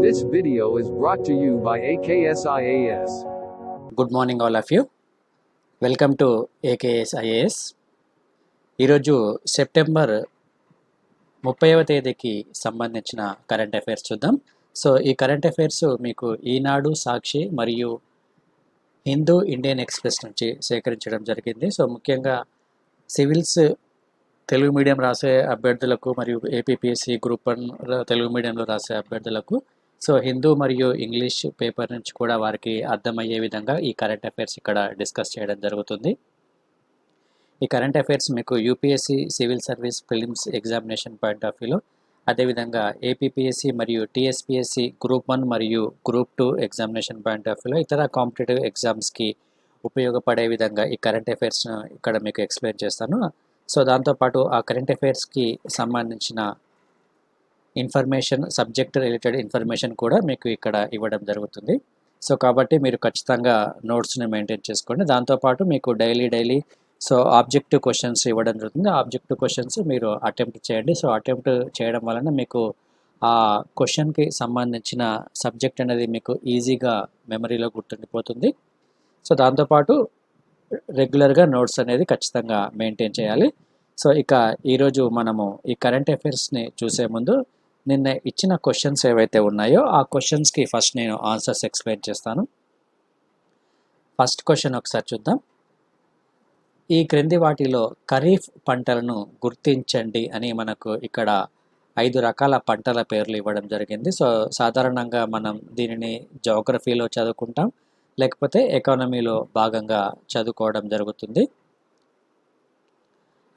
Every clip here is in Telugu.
This video is brought to you by AKSIAS. Good morning all of you. Welcome to AKS IAS. ఈరోజు సెప్టెంబర్ 30వ తేదీకి సంబంధించిన కరెంట్ అఫైర్స్ చూద్దాం. సో ఈ కరెంట్ అఫైర్స్ మీకు ఈనాడు, సాక్షి మరియు హిందూ ఇండియన్ ఎక్స్ప్రెస్ నుంచి సేకరించడం జరిగింది. సో ముఖ్యంగా సివిల్స్ తెలుగు మీడియం రాసే అభ్యర్థులకు మరియు ఏపీపీఎస్సీ గ్రూప్ 1 తెలుగు మీడియంలో రాసే అభ్యర్థులకు సో హిందూ మరియు ఇంగ్లీష్ పేపర్ నుంచి కూడా వారికి అర్థమయ్యే విధంగా ఈ కరెంట్ అఫైర్స్ ఇక్కడ డిస్కస్ చేయడం జరుగుతుంది. ఈ కరెంట్ అఫైర్స్ మీకు UPSC civil service prelims examination point of వ్యూలో, అదేవిధంగా ఏపీపీఎస్సీ మరియు టీఎస్పీఎస్సీ గ్రూప్ 1 మరియు గ్రూప్ 2 ఎగ్జామినేషన్ పాయింట్ ఆఫ్ వ్యూలో ఇతర కాంపిటేటివ్ ఎగ్జామ్స్కి ఉపయోగపడే విధంగా ఈ కరెంట్ అఫైర్స్ను ఇక్కడ మీకు ఎక్స్ప్లెయిన్ చేస్తాను. సో దాంతోపాటు ఆ కరెంట్ అఫైర్స్కి సంబంధించిన ఇన్ఫర్మేషన్, సబ్జెక్ట్ రిలేటెడ్ ఇన్ఫర్మేషన్ కూడా మీకు ఇక్కడ ఇవ్వడం జరుగుతుంది. సో కాబట్టి మీరు ఖచ్చితంగా నోట్స్ని మెయింటైన్ చేసుకోండి. దాంతోపాటు మీకు డైలీ సో ఆబ్జెక్టివ్ క్వశ్చన్స్ ఇవ్వడం జరుగుతుంది. ఆబ్జెక్టివ్ క్వశ్చన్స్ మీరు అటెంప్ట్ చేయండి. సో అటెంప్ట్ చేయడం వలన మీకు ఆ క్వశ్చన్కి సంబంధించిన సబ్జెక్ట్ అనేది మీకు ఈజీగా మెమరీలో గుర్తుండిపోతుంది. సో దాంతోపాటు రెగ్యులర్గా నోట్స్ అనేది ఖచ్చితంగా మెయింటైన్ చేయాలి. సో ఇక ఈరోజు మనము ఈ కరెంట్ అఫైర్స్ని చూసే ముందు నిన్న ఇచ్చిన క్వశ్చన్స్ ఏవైతే ఉన్నాయో ఆ క్వశ్చన్స్కి ఫస్ట్ నేను ఆన్సర్స్ ఎక్స్ప్లెయిన్ చేస్తాను. ఫస్ట్ క్వశ్చన్ ఒకసారి చూద్దాం. ఈ క్రింది వాటిలో ఖరీఫ్ పంటలను గుర్తించండి అని మనకు ఇక్కడ 5 రకాల పంటల పేర్లు ఇవ్వడం జరిగింది. సో సాధారణంగా మనం దీనిని జోగ్రఫీలో చదువుకుంటాం, లేకపోతే ఎకానమీలో భాగంగా చదువుకోవడం జరుగుతుంది.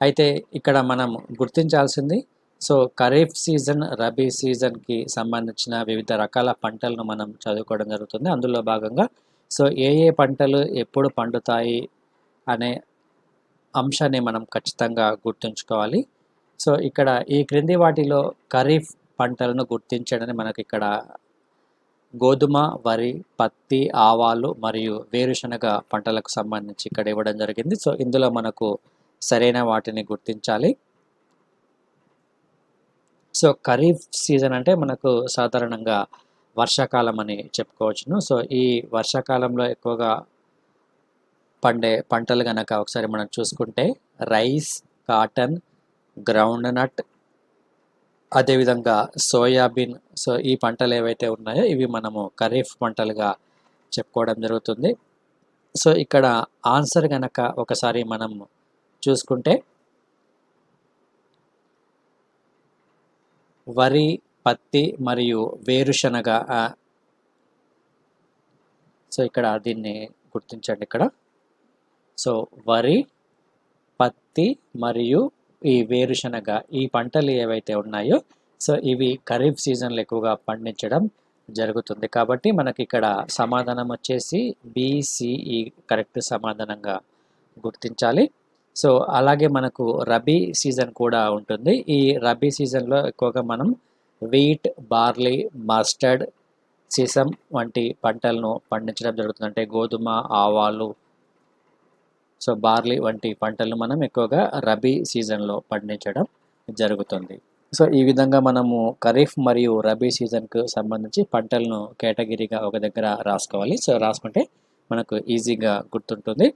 అయితే ఇక్కడ మనం గుర్తించాల్సింది సో ఖరీఫ్ సీజన్, రబీ సీజన్కి సంబంధించిన వివిధ రకాల పంటలను మనం చదువుకోవడం జరుగుతుంది. అందులో భాగంగా సో ఏ పంటలు ఎప్పుడు పండుతాయి అనే అంశాన్ని మనం ఖచ్చితంగా గుర్తుంచుకోవాలి. సో ఇక్కడ ఈ క్రింది వాటిలో ఖరీఫ్ పంటలను గుర్తించడని మనకి ఇక్కడ గోధుమ, వరి, పత్తి, ఆవాలు మరియు వేరుశనగ పంటలకు సంబంధించి ఇక్కడ ఇవ్వడం జరిగింది. సో ఇందులో మనకు సరైన వాటిని గుర్తించాలి. సో ఖరీఫ్ సీజన్ అంటే మనకు సాధారణంగా వర్షాకాలం అని చెప్పుకోవచ్చును. సో ఈ వర్షాకాలంలో ఎక్కువగా పండే పంటలు కనుక ఒకసారి మనం చూసుకుంటే రైస్, కాటన్, గ్రౌండ్ నట్, అదేవిధంగా సోయాబీన్. సో ఈ పంటలు ఏవైతే ఉన్నాయో ఇవి మనము ఖరీఫ్ పంటలుగా చెప్పుకోవడం జరుగుతుంది. సో ఇక్కడ ఆన్సర్ కనుక ఒకసారి మనం చూసుకుంటే వరి, పత్తి మరియు వేరుశనగ. సో ఇక్కడ దీన్ని గుర్తించండి. ఇక్కడ సో వరి, పత్తి మరియు ఈ వేరుశనగ ఈ పంటలు ఏవైతే ఉన్నాయో సో ఇవి ఖరీఫ్ సీజన్లో ఎక్కువగా పండించడం జరుగుతుంది. కాబట్టి మనకి ఇక్కడ సమాధానం వచ్చేసి BCE కరెక్ట్ సమాధానంగా గుర్తించాలి. సో అలాగే మనకు రబీ సీజన్ కూడా ఉంటుంది. ఈ రబీ సీజన్లో ఎక్కువగా మనం వీట్, బార్లీ, మస్టర్డ్, సీసం వంటి పంటలను పండించడం జరుగుతుంది. అంటే గోధుమ, ఆవాలు, సో బార్లీ వంటి పంటలను మనం ఎక్కువగా రబీ సీజన్లో పండించడం జరుగుతుంది. సో ఈ విధంగా మనము ఖరీఫ్ మరియు రబీ సీజన్కు సంబంధించి పంటలను కేటగిరీగా ఒక దగ్గర రాసుకోవాలి. సో రాసుకుంటే మనకు ఈజీగా గుర్తుంటుంది.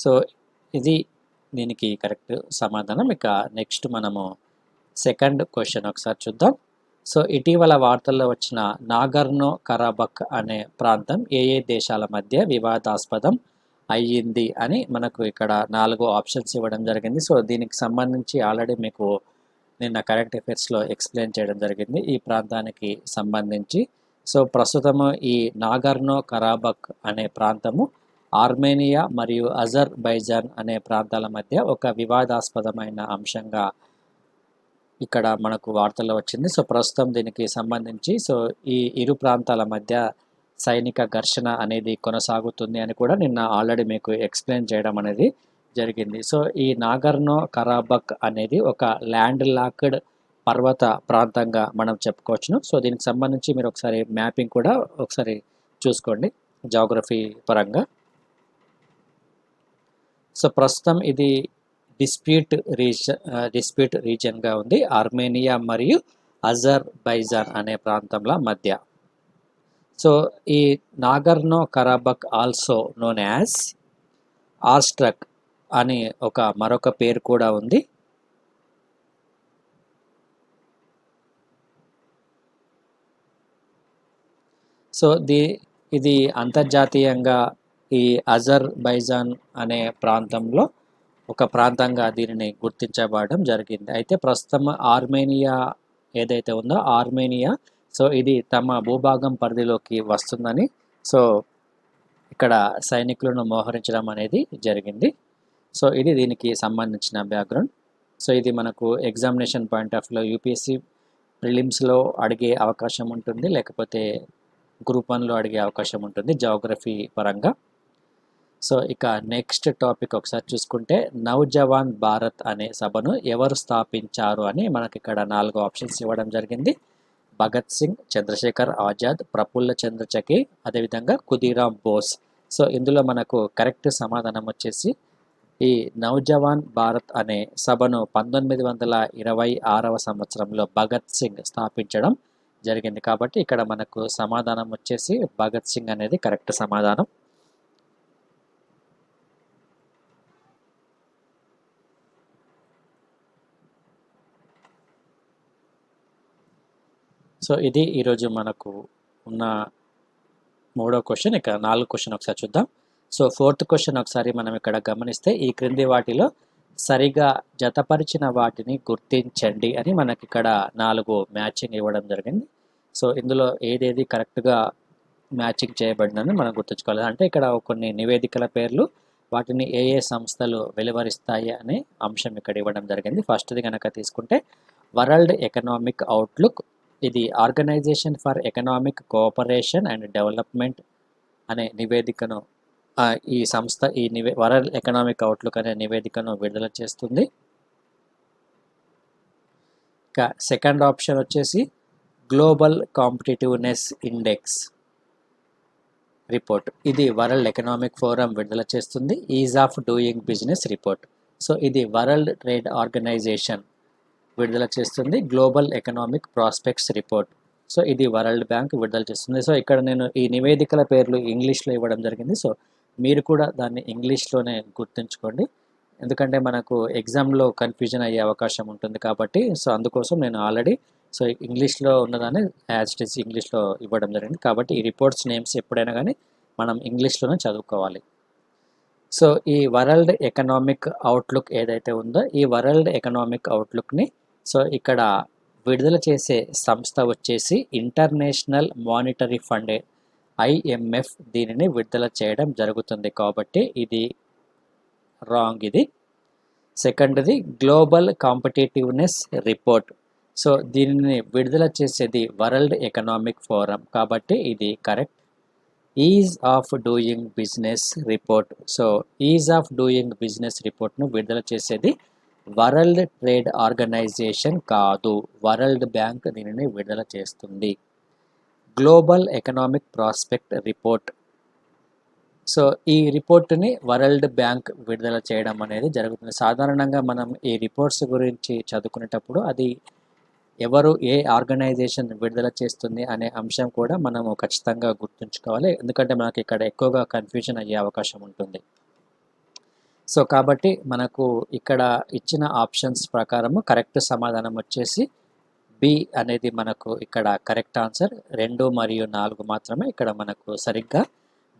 సో ఇది దీనికి కరెక్ట్ సమాధానం. ఇక నెక్స్ట్ మనము సెకండ్ క్వశ్చన్ ఒకసారి చూద్దాం. సో ఇటీవల వార్తల్లో వచ్చిన నాగర్నో కరాబక్ అనే ప్రాంతం ఏ దేశాల మధ్య వివాదాస్పదం అయ్యింది అని మనకు ఇక్కడ 4 ఆప్షన్స్ ఇవ్వడం జరిగింది. సో దీనికి సంబంధించి ఆల్రెడీ మీకు నిన్న కరెంట్ అఫైర్స్లో ఎక్స్ప్లెయిన్ చేయడం జరిగింది ఈ ప్రాంతానికి సంబంధించి. సో ప్రస్తుతము ఈ నాగర్నో కరాబక్ అనే ప్రాంతము ఆర్మేనియా మరియు అజర్బైజాన్ అనే ప్రాంతాల మధ్య ఒక వివాదాస్పదమైన అంశంగా ఇక్కడ మనకు వార్తల్లో వచ్చింది. సో ప్రస్తుతం దీనికి సంబంధించి సో ఈ ఇరు ప్రాంతాల మధ్య సైనిక ఘర్షణ అనేది కొనసాగుతుంది అని కూడా నిన్న ఆల్రెడీ మీకు ఎక్స్ప్లెయిన్ చేయడం అనేది జరిగింది. సో ఈ నాగర్నో కరాబక్ అనేది ఒక ల్యాండ్ లాక్డ్ పర్వత ప్రాంతంగా మనం చెప్పుకోవచ్చును. సో దీనికి సంబంధించి మీరు ఒకసారి మ్యాపింగ్ కూడా ఒకసారి చూసుకోండి జాగ్రఫీ పరంగా. సో ప్రస్తుతం ఇది డిస్ప్యూట్ రీజన్గా ఉంది ఆర్మేనియా మరియు అజర్బైజాన్ అనే ప్రాంతంల మధ్య. సో ఈ నాగర్నో కరాబక్ ఆల్సో నోన్ యాజ్ ఆర్స్ట్రక్ అని మరొక పేరు కూడా ఉంది. సో ఇది అంతర్జాతీయంగా ఈ అజర్బైజాన్ అనే ప్రాంతంలో ఒక ప్రాంతంగా దీనిని గుర్తించబడడం జరిగింది. అయితే ప్రస్తుతం ఆర్మేనియా ఏదైతే ఉందో ఆర్మేనియా సో ఇది తమ భూభాగం పరిధిలోకి వస్తుందని సో ఇక్కడ సైనికులను మోహరించడం అనేది జరిగింది. సో ఇది దీనికి సంబంధించిన బ్యాక్గ్రౌండ్. సో ఇది మనకు ఎగ్జామినేషన్ పాయింట్ ఆఫ్ వ్యూలో యూపీఎస్సీ ప్రిలిమ్స్లో అడిగే అవకాశం ఉంటుంది, లేకపోతే గ్రూప్ 1లో అడిగే అవకాశం ఉంటుంది జాగ్రఫీ పరంగా. సో ఇక నెక్స్ట్ టాపిక్ ఒకసారి చూసుకుంటే నౌజవాన్ భారత్ అనే సభను ఎవరు స్థాపించారు అని మనకి ఇక్కడ 4 ఆప్షన్స్ ఇవ్వడం జరిగింది. భగత్ సింగ్, చంద్రశేఖర్ ఆజాద్, ప్రఫుల్ల చంద్ర చకి, అదేవిధంగా ఖుదీరామ్ బోస్. సో ఇందులో మనకు కరెక్ట్ సమాధానం వచ్చేసి ఈ నౌజవాన్ భారత్ అనే సభను 1926వ సంవత్సరంలో భగత్ సింగ్ స్థాపించడం జరిగింది. కాబట్టి ఇక్కడ మనకు సమాధానం వచ్చేసి భగత్ సింగ్ అనేది కరెక్ట్ సమాధానం. సో ఇది ఈరోజు మనకు ఉన్న 3వ క్వశ్చన్. ఇక 4వ క్వశ్చన్ ఒకసారి చూద్దాం. సో 4th క్వశ్చన్ ఒకసారి మనం ఇక్కడ గమనిస్తే ఈ క్రింది వాటిలో సరిగా జతపరిచిన వాటిని గుర్తించండి అని మనకి ఇక్కడ 4 మ్యాచింగ్ ఇవ్వడం జరిగింది. సో ఇందులో ఏదేది కరెక్ట్గా మ్యాచింగ్ చేయబడిందని మనం గుర్తుంచుకోవాలి. అంటే ఇక్కడ కొన్ని నివేదికల పేర్లు, వాటిని ఏ సంస్థలు వెలువరిస్తాయి అనే అంశం ఇక్కడ ఇవ్వడం జరిగింది. ఫస్ట్ది కనుక తీసుకుంటే వరల్డ్ ఎకనామిక్ అవుట్లుక్, ఇది organisation for economic cooperation and development అనే నివేదికను ఈ సంస్థ వరల్డ్ ఎకనామిక్ అవుట్లుక్ అనే నివేదికను విడుదల చేస్తుంది. ఇక సెకండ్ ఆప్షన్ వచ్చేసి గ్లోబల్ కాంపిటేటివ్నెస్ ఇండెక్స్ రిపోర్ట్, ఇది వరల్డ్ ఎకనామిక్ ఫోరం విడుదల చేస్తుంది. Is of doing business report, so ఇది వరల్డ్ ట్రేడ్ ఆర్గనైజేషన్ విడుదల చేస్తుంది. Global economic prospects report, so ఇది వరల్డ్ బ్యాంక్ విడుదల చేస్తుంది. సో ఇక్కడ నేను ఈ నివేదికల పేర్లు ఇంగ్లీష్లో ఇవ్వడం జరిగింది. సో మీరు కూడా దాన్ని ఇంగ్లీష్లోనే గుర్తుంచుకోండి, ఎందుకంటే మనకు ఎగ్జామ్లో కన్ఫ్యూజన్ అయ్యే అవకాశం ఉంటుంది కాబట్టి. సో అందుకోసం నేను ఆల్రెడీ సో ఇంగ్లీష్లో ఉన్నదాన్ని యాజ్ ఇట్ ఈస్ ఇంగ్లీష్లో ఇవ్వడం జరిగింది. కాబట్టి ఈ రిపోర్ట్స్ నేమ్స్ ఎప్పుడైనా కానీ మనం ఇంగ్లీష్లోనే చదువుకోవాలి. సో ఈ వరల్డ్ ఎకనామిక్ అవుట్లుక్ ఏదైతే ఉందో ఈ వరల్డ్ ఎకనామిక్ అవుట్లుక్ని సో ఇక్కడ విడుదల చేసే సంస్థ వచ్చేసి ఇంటర్నేషనల్ మానిటరీ ఫండ్ IMF దీనిని విడుదల చేయడం జరుగుతుంది. కాబట్టి ఇది రాంగ్. ఇది సెకండ్ది గ్లోబల్ కాంపిటేటివ్నెస్ రిపోర్ట్, సో దీనిని విడుదల చేసేది వరల్డ్ ఎకనామిక్ ఫోరం, కాబట్టి ఇది correct. Ease of doing business report, so ease of doing business రిపోర్ట్ను విడుదల చేసేది వరల్డ్ ట్రేడ్ ఆర్గనైజేషన్ కాదు, వరల్డ్ బ్యాంక్ దీనిని విడుదల చేస్తుంది. Global economic prospect report, so ఈ రిపోర్టుని వరల్డ్ బ్యాంక్ విడుదల చేయడం అనేది జరుగుతుంది. సాధారణంగా మనం ఈ రిపోర్ట్స్ గురించి చదువుకునేటప్పుడు అది ఎవరు ఏ ఆర్గనైజేషన్ విడుదల చేస్తుంది అనే అంశం కూడా మనము ఖచ్చితంగా గుర్తుంచుకోవాలి, ఎందుకంటే మనకి ఇక్కడ ఎక్కువగా కన్ఫ్యూజన్ అయ్యే అవకాశం ఉంటుంది. సో కాబట్టి మనకు ఇక్కడ ఇచ్చిన ఆప్షన్స్ ప్రకారము కరెక్ట్ సమాధానం వచ్చేసి బి అనేది మనకు ఇక్కడ కరెక్ట్ ఆన్సర్. 2 మరియు 4 మాత్రమే ఇక్కడ మనకు సరిగ్గా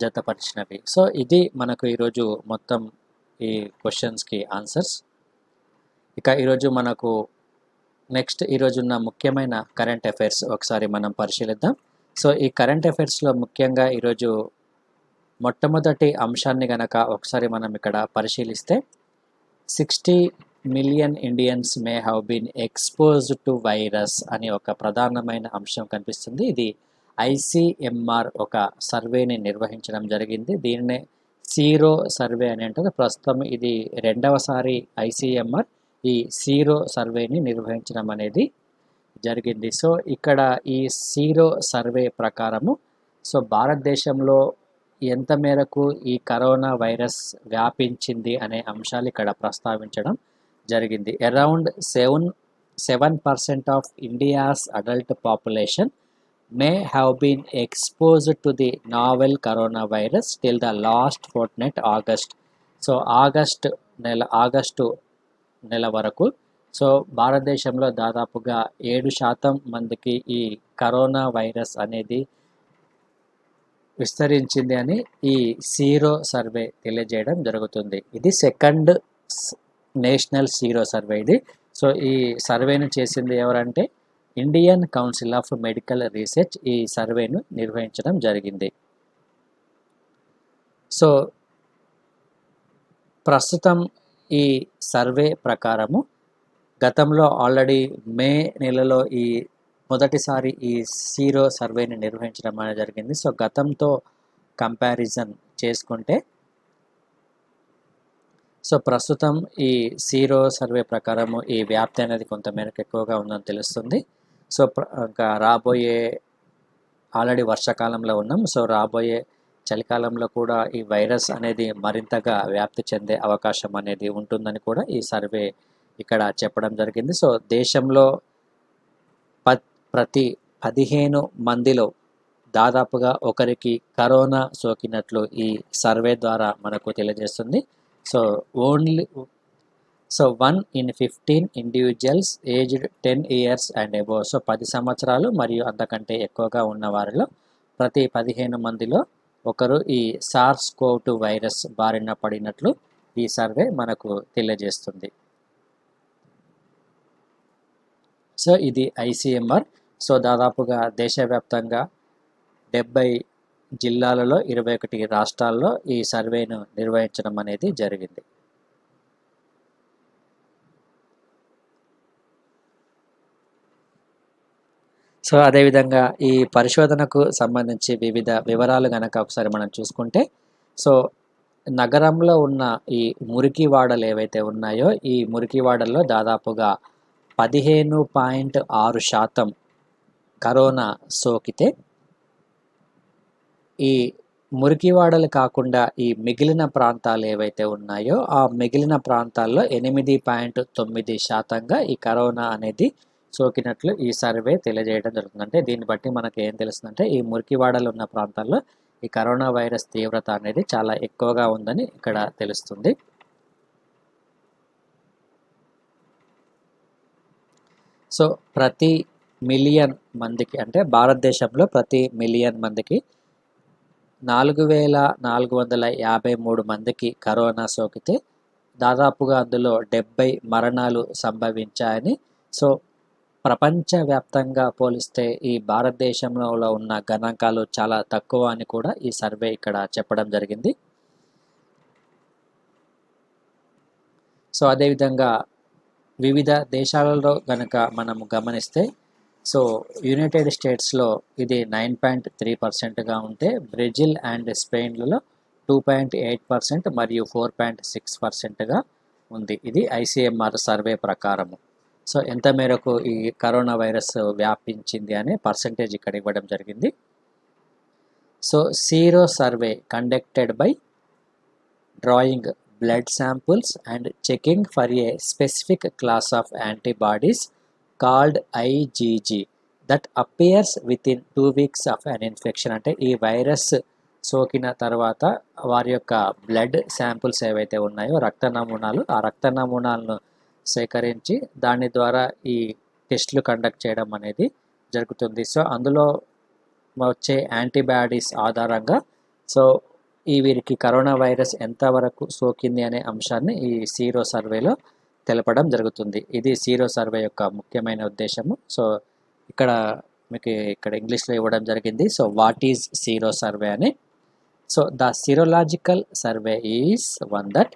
జతపరిచినవి. సో ఇది మనకు ఈరోజు మొత్తం ఈ క్వశ్చన్స్కి ఆన్సర్స్. ఇక ఈరోజు మనకు నెక్స్ట్ ఈరోజున్న ముఖ్యమైన కరెంట్ అఫైర్స్ ఒకసారి మనం పరిశీలిద్దాం. సో ఈ కరెంట్ అఫైర్స్లో ముఖ్యంగా ఈరోజు మొట్టమొదటి అంశాన్ని గనక ఒకసారి మనం ఇక్కడ పరిశీలిస్తే 60 million Indians may have been exposed to virus అని ఒక ప్రధానమైన అంశం కనిపిస్తుంది. ఇది ICMR ఒక సర్వేని నిర్వహించడం జరిగింది. దీనినే సీరో సర్వే అని అంటారు. ప్రస్తుతం ఇది 2వసారి ICMR ఈ సీరో సర్వేని నిర్వహించడం అనేది జరిగింది. సో ఇక్కడ ఈ సీరో సర్వే ప్రకారము సో భారతదేశంలో ఎంత మేరకు ఈ కరోనా వైరస్ వ్యాపించింది అనే అంశాలు ఇక్కడ ప్రస్తావించడం జరిగింది. Around 7% of India's adult population may have been exposed to the novel coronavirus till the last fortnight August. So August నెల వరకు సో భారతదేశంలో దాదాపుగా 7% మందికి ఈ కరోనా వైరస్ అనేది విస్తరించింది అని ఈ సీరో సర్వే తెలియజేయడం జరుగుతుంది. ఇది సెకండ్ నేషనల్ సీరో సర్వే ఇది. సో ఈ సర్వేను చేసింది ఎవరంటే Indian council of medical research ఈ సర్వేను నిర్వహించడం జరిగింది. సో ప్రస్తుతం ఈ సర్వే ప్రకారము గతంలో ఆల్రెడీ మే నెలలో ఈ మొదటిసారి ఈ సీరో సర్వేని నిర్వహించడం అనేది జరిగింది. సో గతంతో కంపారిజన్ చేసుకుంటే సో ప్రస్తుతం ఈ సీరో సర్వే ప్రకారము ఈ వ్యాప్తి అనేది కొంతమేరకు ఎక్కువగా ఉందని తెలుస్తుంది. సో ఇంకా రాబోయే ఆల్రెడీ వర్షాకాలంలో ఉన్నాం. సో రాబోయే చలికాలంలో కూడా ఈ వైరస్ అనేది మరింతగా వ్యాప్తి చెందే అవకాశం అనేది ఉంటుందని కూడా ఈ సర్వే ఇక్కడ చెప్పడం జరిగింది. సో దేశంలో ప్రతి 15 మందిలో దాదాపుగా ఒకరికి కరోనా సోకినట్లు ఈ సర్వే ద్వారా మనకు తెలియజేస్తుంది. So 1 in 15 individuals aged 10 years and above. So 10 సంవత్సరాలు మరియు అంతకంటే ఎక్కువగా ఉన్న వారిలో ప్రతి 15 మందిలో ఒకరు ఈ SARS-CoV-2 వైరస్ బారిన పడినట్లు ఈ సర్వే మనకు తెలియజేస్తుంది. సో ఇది ICMR. సో దాదాపుగా దేశవ్యాప్తంగా 70 జిల్లాలలో 21 రాష్ట్రాల్లో ఈ సర్వేను నిర్వహించడం అనేది జరిగింది. సో అదేవిధంగా ఈ పరిశోధనకు సంబంధించి వివిధ వివరాలు కనుక ఒకసారి మనం చూసుకుంటే సో నగరంలో ఉన్న ఈ మురికి వాడలు ఏవైతే ఉన్నాయో ఈ మురికి వాడల్లో దాదాపుగా 15.6% కరోనా సోకితే ఈ మురికివాడలు కాకుండా ఈ మిగిలిన ప్రాంతాలు ఏవైతే ఉన్నాయో ఆ మిగిలిన ప్రాంతాల్లో 8.9% ఈ కరోనా అనేది సోకినట్లు ఈ సర్వే తెలియజేయడం జరుగుతుంది. అంటే దీన్ని బట్టి మనకి ఏం తెలుస్తుందంటే ఈ మురికివాడలు ఉన్న ప్రాంతాల్లో ఈ కరోనా వైరస్ తీవ్రత అనేది చాలా ఎక్కువగా ఉందని ఇక్కడ తెలుస్తుంది. సో ప్రతి మిలియన్ మందికి అంటే భారతదేశంలో ప్రతి మిలియన్ మందికి 4,453 మందికి కరోనా సోకితే దాదాపుగా అందులో 70 మరణాలు సంభవించాయని సో ప్రపంచవ్యాప్తంగా పోలిస్తే ఈ భారతదేశంలో ఉన్న గణాంకాలు చాలా తక్కువ అని కూడా ఈ సర్వే ఇక్కడ చెప్పడం జరిగింది. సో అదేవిధంగా వివిధ దేశాలలో కనుక మనము గమనిస్తే సో యునైటెడ్ స్టేట్స్లో ఇది 9.3%గా ఉంటే బ్రెజిల్ అండ్ స్పెయిన్లలో 2.8% మరియు 4.6%గా ఉంది. ఇది ICMR సర్వే ప్రకారము. సో ఎంత మేరకు ఈ కరోనా వైరస్ వ్యాపించింది అనే పర్సంటేజ్ ఇక్కడ ఇవ్వడం జరిగింది. So sero survey conducted by drawing blood samples and checking for a specific class of antibodies called IgG that appears within 2 weeks of an infection. అంటే ఈ వైరస్ సోకిన తర్వాత వారి యొక్క బ్లడ్ శాంపుల్స్ ఏవైతే ఉన్నాయో రక్త నమూనాలు ఆ రక్త నమూనాలను సేకరించి దాని ద్వారా ఈ టెస్టులు కండక్ట్ చేయడం అనేది జరుగుతుంది. సో అందులో వచ్చే యాంటీబాడీస్ ఆధారంగా సో ఈ వీరికి కరోనా వైరస్ ఎంతవరకు సోకింది అనే అంశాన్ని ఈ సీరో సర్వేలో తెలపడం జరుగుతుంది. ఇది సీరో సర్వే యొక్క ముఖ్యమైన ఉద్దేశము. సో మీకు ఇక్కడ ఇంగ్లీష్లో ఇవ్వడం జరిగింది. So what is sero survey అని. So the serological survey is one that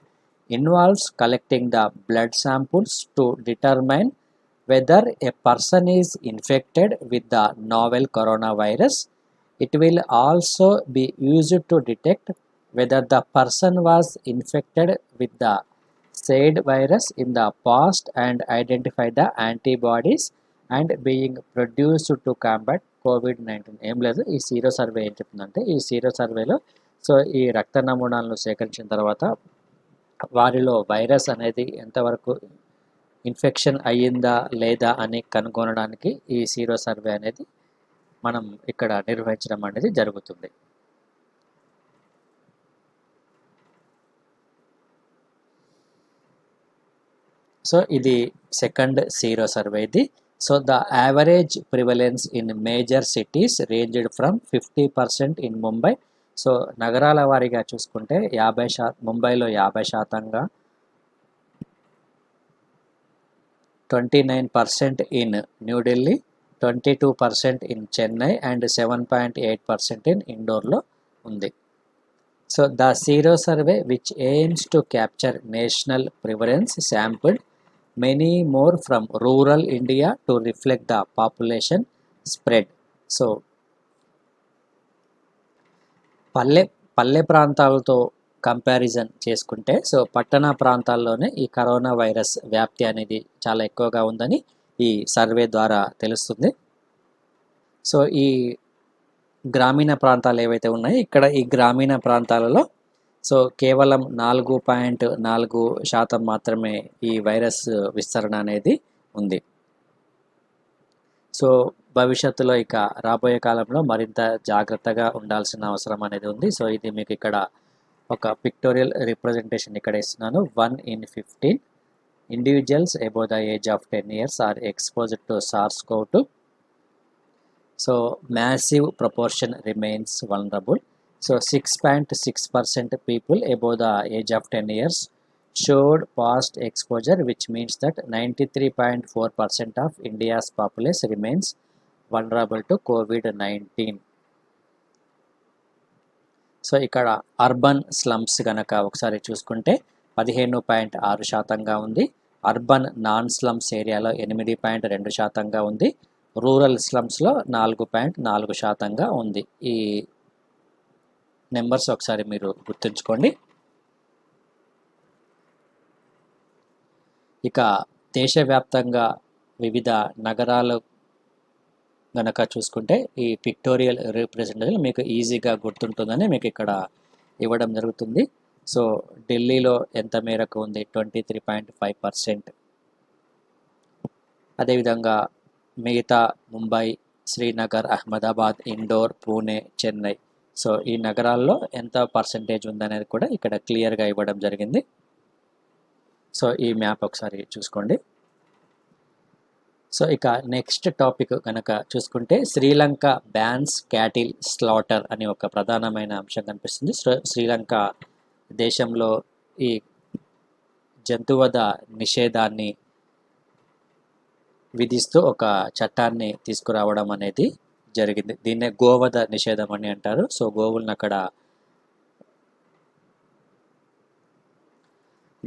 involves collecting the blood samples to determine whether a person is infected with the novel coronavirus. It will also be used to detect whether the person was infected with the said virus in the past and identify the antibodies and being produced to combat COVID-19. ఏం లేదు, ఈ సీరో సర్వే ఏం చెప్తుందంటే ఈ సీరో సర్వేలో సో ఈ రక్త నమూనాలను సేకరించిన తర్వాత వారిలో వైరస్ అనేది ఎంతవరకు ఇన్ఫెక్షన్ అయ్యిందా లేదా అని కనుగొనడానికి ఈ సీరో సర్వే అనేది మనం ఇక్కడ నిర్వహించడం అనేది జరుగుతుంది. సో ఇది సెకండ్ సీరో సర్వే ఇది. So the average prevalence in major cities ranged from 50% in Mumbai. So నగరాల వారీగా చూసుకుంటే ముంబైలో 50%, 29% in New Delhi, 22% in Chennai and 7.8% in ఇండోర్లో ఉంది. So the sero survey which aims to capture national prevalence sampled many more from rural India to reflect the population spread. So పల్లె ప్రాంతాలతో కంపారిజన్ చేసుకుంటే సో పట్టణ ప్రాంతాల్లోనే ఈ కరోనా వైరస్ వ్యాప్తి అనేది చాలా ఎక్కువగా ఉందని ఈ సర్వే ద్వారా తెలుస్తుంది. సో ఈ గ్రామీణ ప్రాంతాలు ఏవైతే ఉన్నాయో ఇక్కడ ఈ గ్రామీణ ప్రాంతాలలో సో కేవలం 4.4% మాత్రమే ఈ వైరస్ విస్తరణ అనేది ఉంది. సో భవిష్యత్తులో ఇక రాబోయే కాలంలో మరింత జాగ్రత్తగా ఉండాల్సిన అవసరం అనేది ఉంది. సో ఇది మీకు ఇక్కడ ఒక పిక్టోరియల్ రిప్రజెంటేషన్ ఇక్కడ ఇస్తున్నాను. 1 in 15 individuals above the age of 10 years are exposed to SARS-CoV-2. So massive proportion remains vulnerable. So 6.6% people above the age of 10 years showed past exposure, which means that 93.4% of India's population remains vulnerable to COVID-19. So ఇక్కడ అర్బన్ స్లమ్స్ కనుక ఒకసారి చూసుకుంటే 15.6%గా ఉంది. అర్బన్ నాన్ స్లమ్స్ ఏరియాలో 8.2%గా ఉంది. రూరల్ స్లమ్స్లో 4.4%గా ఉంది. ఈ నెంబర్స్ ఒకసారి మీరు గుర్తుంచుకోండి. ఇక దేశవ్యాప్తంగా వివిధ నగరాలు గనక చూసుకుంటే ఈ పిక్టోరియల్ రిప్రజెంటేషన్ మీకు ఈజీగా గుర్తుంటుందని మీకు ఇక్కడ ఇవ్వడం జరుగుతుంది. సో ఢిల్లీలో ఎంత మేరకు ఉంది 23.5%. అదేవిధంగా మిగతా ముంబై, శ్రీనగర్, అహ్మదాబాద్, ఇండోర్, పూణే, చెన్నై సో ఈ నగరాల్లో ఎంత పర్సెంటేజ్ ఉందనేది కూడా ఇక్కడ క్లియర్గా ఇవ్వడం జరిగింది. సో ఈ మ్యాప్ ఒకసారి చూసుకోండి. సో ఇక నెక్స్ట్ టాపిక్ కనుక చూసుకుంటే శ్రీలంక బ్యాన్స్ క్యాటిల్ స్లాటర్ అని ఒక ప్రధానమైన అంశం కనిపిస్తుంది. శ్రీలంక దేశంలో ఈ జంతువధ నిషేధాన్ని విధిస్తూ ఒక చట్టాన్ని తీసుకురావడం అనేది జరిగింది. దీన్నే గోవధ నిషేధం అని అంటారు. సో గోవులను అక్కడ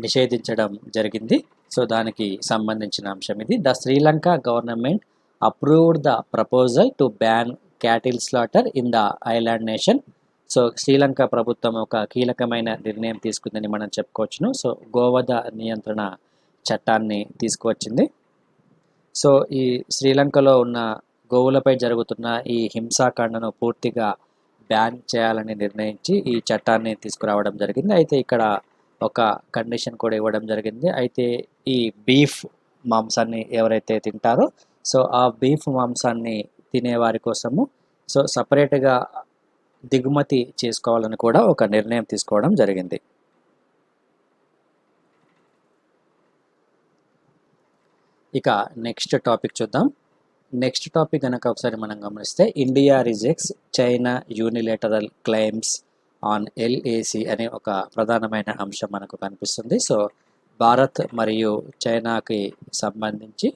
నిషేధించడం జరిగింది. సో దానికి సంబంధించిన అంశం ఇది. The Sri Lanka government approved the proposal to ban cattle slaughter in the island nation. So Sri Lanka ప్రభుత్వం ఒక కీలకమైన నిర్ణయం తీసుకుందని మనం చెప్పుకోవచ్చును. సో గోవధ నియంత్రణ చట్టాన్ని తీసుకువచ్చింది. సో ఈ శ్రీలంకలో ఉన్న గోవులపై జరుగుతున్న ఈ హింసాకాండను పూర్తిగా బ్యాన్ చేయాలని నిర్ణయించి ఈ చట్టాన్ని తీసుకురావడం జరిగింది. అయితే ఇక్కడ ఒక కండిషన్ కూడా ఇవ్వడం జరిగింది. అయితే ఈ బీఫ్ మాంసాన్ని ఎవరైతే తింటారో సో ఆ బీఫ్ మాంసాన్ని తినేవారి కోసము సో సపరేట్గా దిగుమతి చేసుకోవాలని కూడా ఒక నిర్ణయం తీసుకోవడం జరిగింది. ఇక నెక్స్ట్ టాపిక్ చూద్దాం. నెక్స్ట్ టాపిక్ కనుక ఒకసారి మనం గమనిస్తే India rejects China unilateral claims on LAC అనే ఒక ప్రధానమైన అంశం మనకు కనిపిస్తుంది. సో భారత్ మరియు చైనాకి సంబంధించి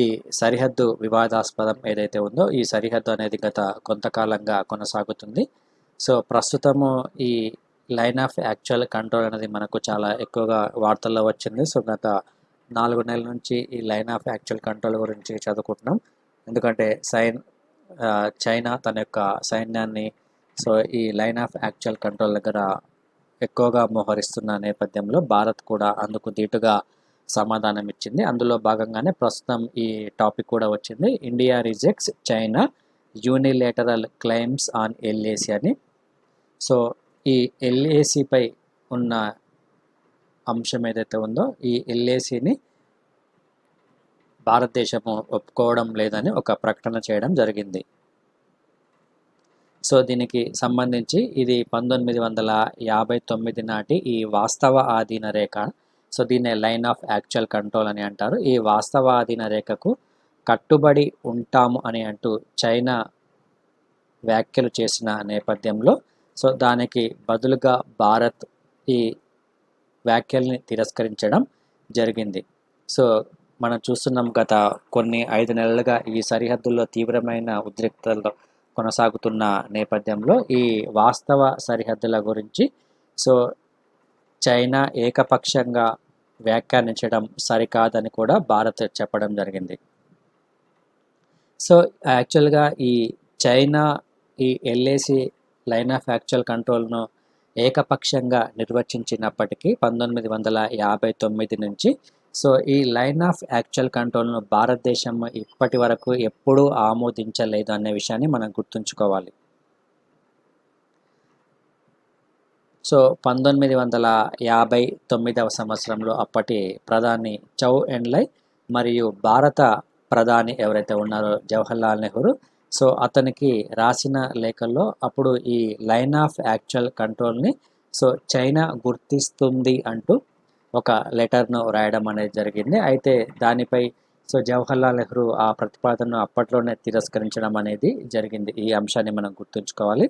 ఈ సరిహద్దు వివాదాస్పదం ఏదైతే ఉందో ఈ సరిహద్దు అనేది గత కొంతకాలంగా కొనసాగుతుంది. సో ప్రస్తుతము ఈ లైన్ ఆఫ్ యాక్చువల్ కంట్రోల్ అనేది మనకు చాలా ఎక్కువగా వార్తల్లో వచ్చింది. సో గత 4 నెలల నుంచి ఈ లైన్ ఆఫ్ యాక్చువల్ కంట్రోల్ గురించి చదువుకుంటున్నాం. ఎందుకంటే చైనా తన యొక్క సైన్యాన్ని సో ఈ లైన్ ఆఫ్ యాక్చువల్ కంట్రోల్ దగ్గర ఎక్కువగా మోహరిస్తున్న నేపథ్యంలో భారత్ కూడా అందుకు దీటుగా సమాధానం ఇచ్చింది. అందులో భాగంగానే ప్రస్తుతం ఈ టాపిక్ కూడా వచ్చింది. India rejects China unilateral claims on LAC అని. సో ఈ ఎల్ఏసిపై ఉన్న అంశం ఏదైతే ఉందో ఈ ఎల్ఏసిని భారతదేశము ఒప్పుకోవడం లేదని ఒక ప్రకటన చేయడం జరిగింది. సో దీనికి సంబంధించి ఇది 1959 నాటి ఈ వాస్తవ ఆధీన రేఖ. సో దీన్నే లైన్ ఆఫ్ యాక్చువల్ కంట్రోల్ అని అంటారు. ఈ వాస్తవ ఆధీన రేఖకు కట్టుబడి ఉంటాము అని అంటూ చైనా వ్యాఖ్యలు చేసిన నేపథ్యంలో సో దానికి బదులుగా భారత్ ఈ వ్యాఖ్యల్ని తిరస్కరించడం జరిగింది. సో మనం చూస్తున్నాం గత కొన్ని 5 నెలలుగా ఈ సరిహద్దుల్లో తీవ్రమైన ఉద్రిక్తతలు కొనసాగుతున్న నేపథ్యంలో ఈ వాస్తవ సరిహద్దుల గురించి సో చైనా ఏకపక్షంగా వ్యాఖ్యానించడం సరికాదని కూడా భారత్ చెప్పడం జరిగింది. సో యాక్చువల్గా ఈ చైనా ఈ ఎల్ఏసి లైన్ ఆఫ్ యాక్చువల్ కంట్రోల్ను ఏకపక్షంగా నిర్వచించినప్పటికీ 1959 నుంచి సో ఈ లైన్ ఆఫ్ యాక్చువల్ కంట్రోల్ను భారతదేశం ఇప్పటి వరకు ఎప్పుడూ ఆమోదించలేదు అనే విషయాన్ని మనం గుర్తుంచుకోవాలి. సో 1959 సంవత్సరంలో అప్పటి ప్రధాని చౌ ఎన్లై మరియు భారత ప్రధాని ఎవరైతే ఉన్నారో జవహర్లాల్ నెహ్రూ సో అతనికి రాసిన లేఖల్లో అప్పుడు ఈ లైన్ ఆఫ్ యాక్చువల్ కంట్రోల్ని సో చైనా గుర్తిస్తుంది అంటూ ఒక లెటర్ను రాయడం అనేది జరిగింది. అయితే దానిపై సో జవహర్లాల్ నెహ్రూ ఆ ప్రతిపాదనను అప్పట్లోనే తిరస్కరించడం అనేది జరిగింది. ఈ అంశాన్ని మనం గుర్తుంచుకోవాలి.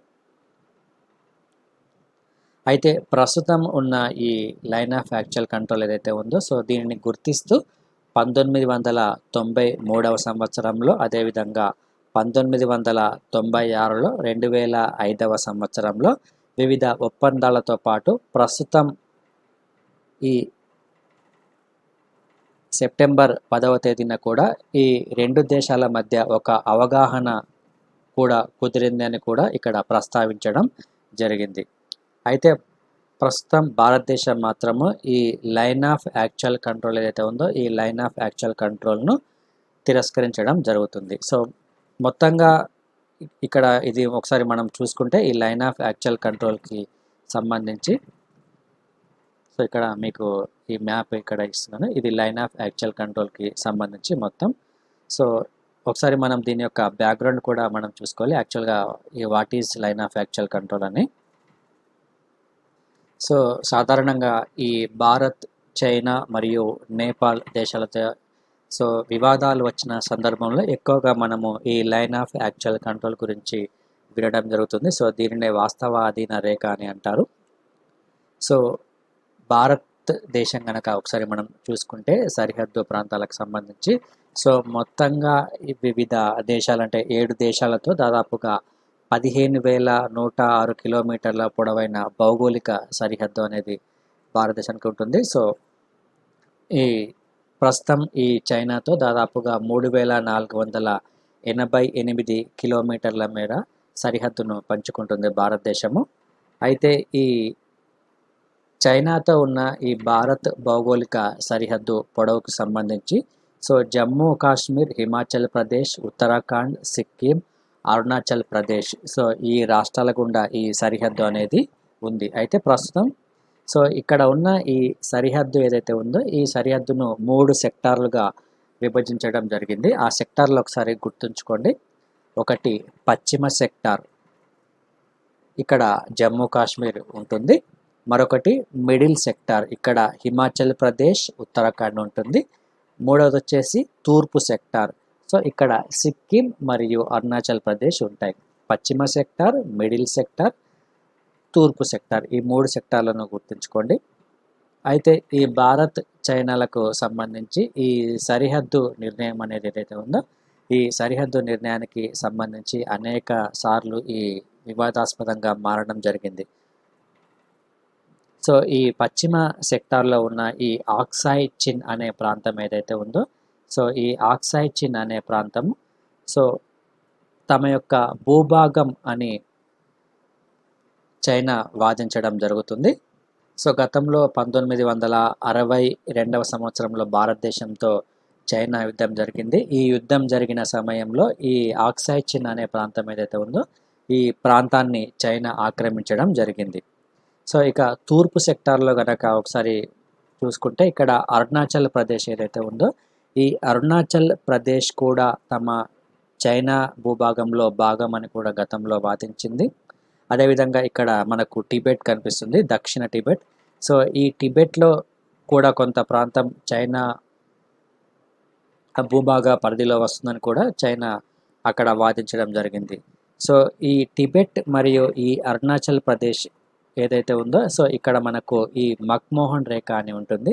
అయితే ప్రస్తుతం ఉన్న ఈ లైన్ ఆఫ్ యాక్చువల్ కంట్రోల్ ఏదైతే ఉందో సో దీనిని గుర్తిస్తూ 1993 సంవత్సరంలో అదేవిధంగా 1996లో 2005 సంవత్సరంలో వివిధ ఒప్పందాలతో పాటు ప్రస్తుతం ఈ సెప్టెంబర్ 10వ తేదీన కూడా ఈ రెండు దేశాల మధ్య ఒక అవగాహన కూడా కుదిరింది అని కూడా ఇక్కడ ప్రస్తావించడం జరిగింది. అయితే ప్రస్తుతం భారతదేశం మాత్రము ఈ లైన్ ఆఫ్ యాక్చువల్ కంట్రోల్ ఏదైతే ఉందో ఈ లైన్ ఆఫ్ యాక్చువల్ కంట్రోల్ను తిరస్కరించడం జరుగుతుంది. సో మొత్తంగా ఇక్కడ ఇది ఒకసారి మనం చూసుకుంటే ఈ లైన్ ఆఫ్ యాక్చువల్ కంట్రోల్కి సంబంధించి సో ఇక్కడ మీకు ఈ మ్యాప్ ఇక్కడ ఇస్తున్నాను. ఇది లైన్ ఆఫ్ యాక్చువల్ కంట్రోల్కి సంబంధించి మొత్తం. సో ఒకసారి మనం దీని యొక్క బ్యాక్గ్రౌండ్ కూడా మనం చూసుకోవాలి. యాక్చువల్గా ఈ what is line of actual control అని. సో సాధారణంగా ఈ భారత్, చైనా మరియు నేపాల్ దేశాలతో సో వివాదాలు వచ్చిన సందర్భంలో ఎక్కువగా మనము ఈ లైన్ ఆఫ్ యాక్చువల్ కంట్రోల్ గురించి వినడం జరుగుతుంది. సో దీనినే వాస్తవ ఆధీన రేఖ అని అంటారు. సో భారతదేశం కనుక ఒకసారి మనం చూసుకుంటే సరిహద్దు ప్రాంతాలకు సంబంధించి సో మొత్తంగా వివిధ దేశాలంటే 7 దేశాలతో దాదాపుగా 15,106 కిలోమీటర్ల పొడవైన భౌగోళిక సరిహద్దు అనేది భారతదేశానికి ఉంటుంది. సో ఈ ప్రస్తుతం ఈ చైనాతో దాదాపుగా 3,488 కిలోమీటర్ల మేర సరిహద్దును పంచుకుంటుంది భారతదేశము. అయితే ఈ చైనాతో ఉన్న ఈ భారత్ భౌగోళిక సరిహద్దు పొడవుకు సంబంధించి సో జమ్మూ కాశ్మీర్, హిమాచల్ ప్రదేశ్, ఉత్తరాఖండ్, సిక్కిం, అరుణాచల్ ప్రదేశ్ సో ఈ రాష్ట్రాల గుండా ఈ సరిహద్దు అనేది ఉంది. అయితే ప్రస్తుతం సో ఇక్కడ ఉన్న ఈ సరిహద్దు ఏదైతే ఉందో ఈ సరిహద్దును 3 సెక్టార్లుగా విభజించడం జరిగింది. ఆ సెక్టార్లు ఒకసారి గుర్తుంచుకోండి. ఒకటి పశ్చిమ సెక్టార్, ఇక్కడ జమ్మూ కాశ్మీర్ ఉంటుంది. మరొకటి మిడిల్ సెక్టార్, ఇక్కడ హిమాచల్ ప్రదేశ్, ఉత్తరాఖండ్ ఉంటుంది. మూడవది వచ్చేసి తూర్పు సెక్టార్, సో ఇక్కడ సిక్కిం మరియు అరుణాచల్ ప్రదేశ్ ఉంటాయి. పశ్చిమ సెక్టార్, మిడిల్ సెక్టార్, తూర్పు సెక్టార్, ఈ 3 సెక్టార్లను గుర్తుంచుకోండి. అయితే ఈ భారత్, చైనాలకు సంబంధించి ఈ సరిహద్దు నిర్ణయం అనేది ఏదైతే ఉందో ఈ సరిహద్దు నిర్ణయానికి సంబంధించి అనేక సార్లు ఈ వివాదాస్పదంగా మారడం జరిగింది. సో ఈ పశ్చిమ సెక్టార్లో ఉన్న ఈ ఆక్సాయ్ చిన్ అనే ప్రాంతం ఏదైతే ఉందో సో ఈ ఆక్సాయ్ చిన్ అనే ప్రాంతం సో తమ యొక్క భూభాగం అని చైనా వాదించడం జరుగుతుంది. సో గతంలో 1962 సంవత్సరంలో భారతదేశంతో చైనా యుద్ధం జరిగింది. ఈ యుద్ధం జరిగిన సమయంలో ఈ ఆక్సాయ్ చిన్ అనే ప్రాంతం ఏదైతే ఉందో ఈ ప్రాంతాన్ని చైనా ఆక్రమించడం జరిగింది. సో ఇక తూర్పు సెక్టార్లో గనక ఒకసారి చూసుకుంటే ఇక్కడ అరుణాచల్ ప్రదేశ్ ఏదైతే ఉందో ఈ అరుణాచల్ ప్రదేశ్ కూడా తమ చైనా భూభాగంలో భాగం అని కూడా గతంలో వాదించింది. అదేవిధంగా ఇక్కడ మనకు టిబెట్ కనిపిస్తుంది, దక్షిణ టిబెట్. సో ఈ టిబెట్లో కూడా కొంత ప్రాంతం చైనా భూభాగ పరిధిలో వస్తుందని కూడా చైనా అక్కడ వాదించడం జరిగింది. సో ఈ టిబెట్ మరియు ఈ అరుణాచల్ ప్రదేశ్ ఏదైతే ఉందో సో ఇక్కడ మనకు ఈ మక్మోహన్ రేఖ అని ఉంటుంది.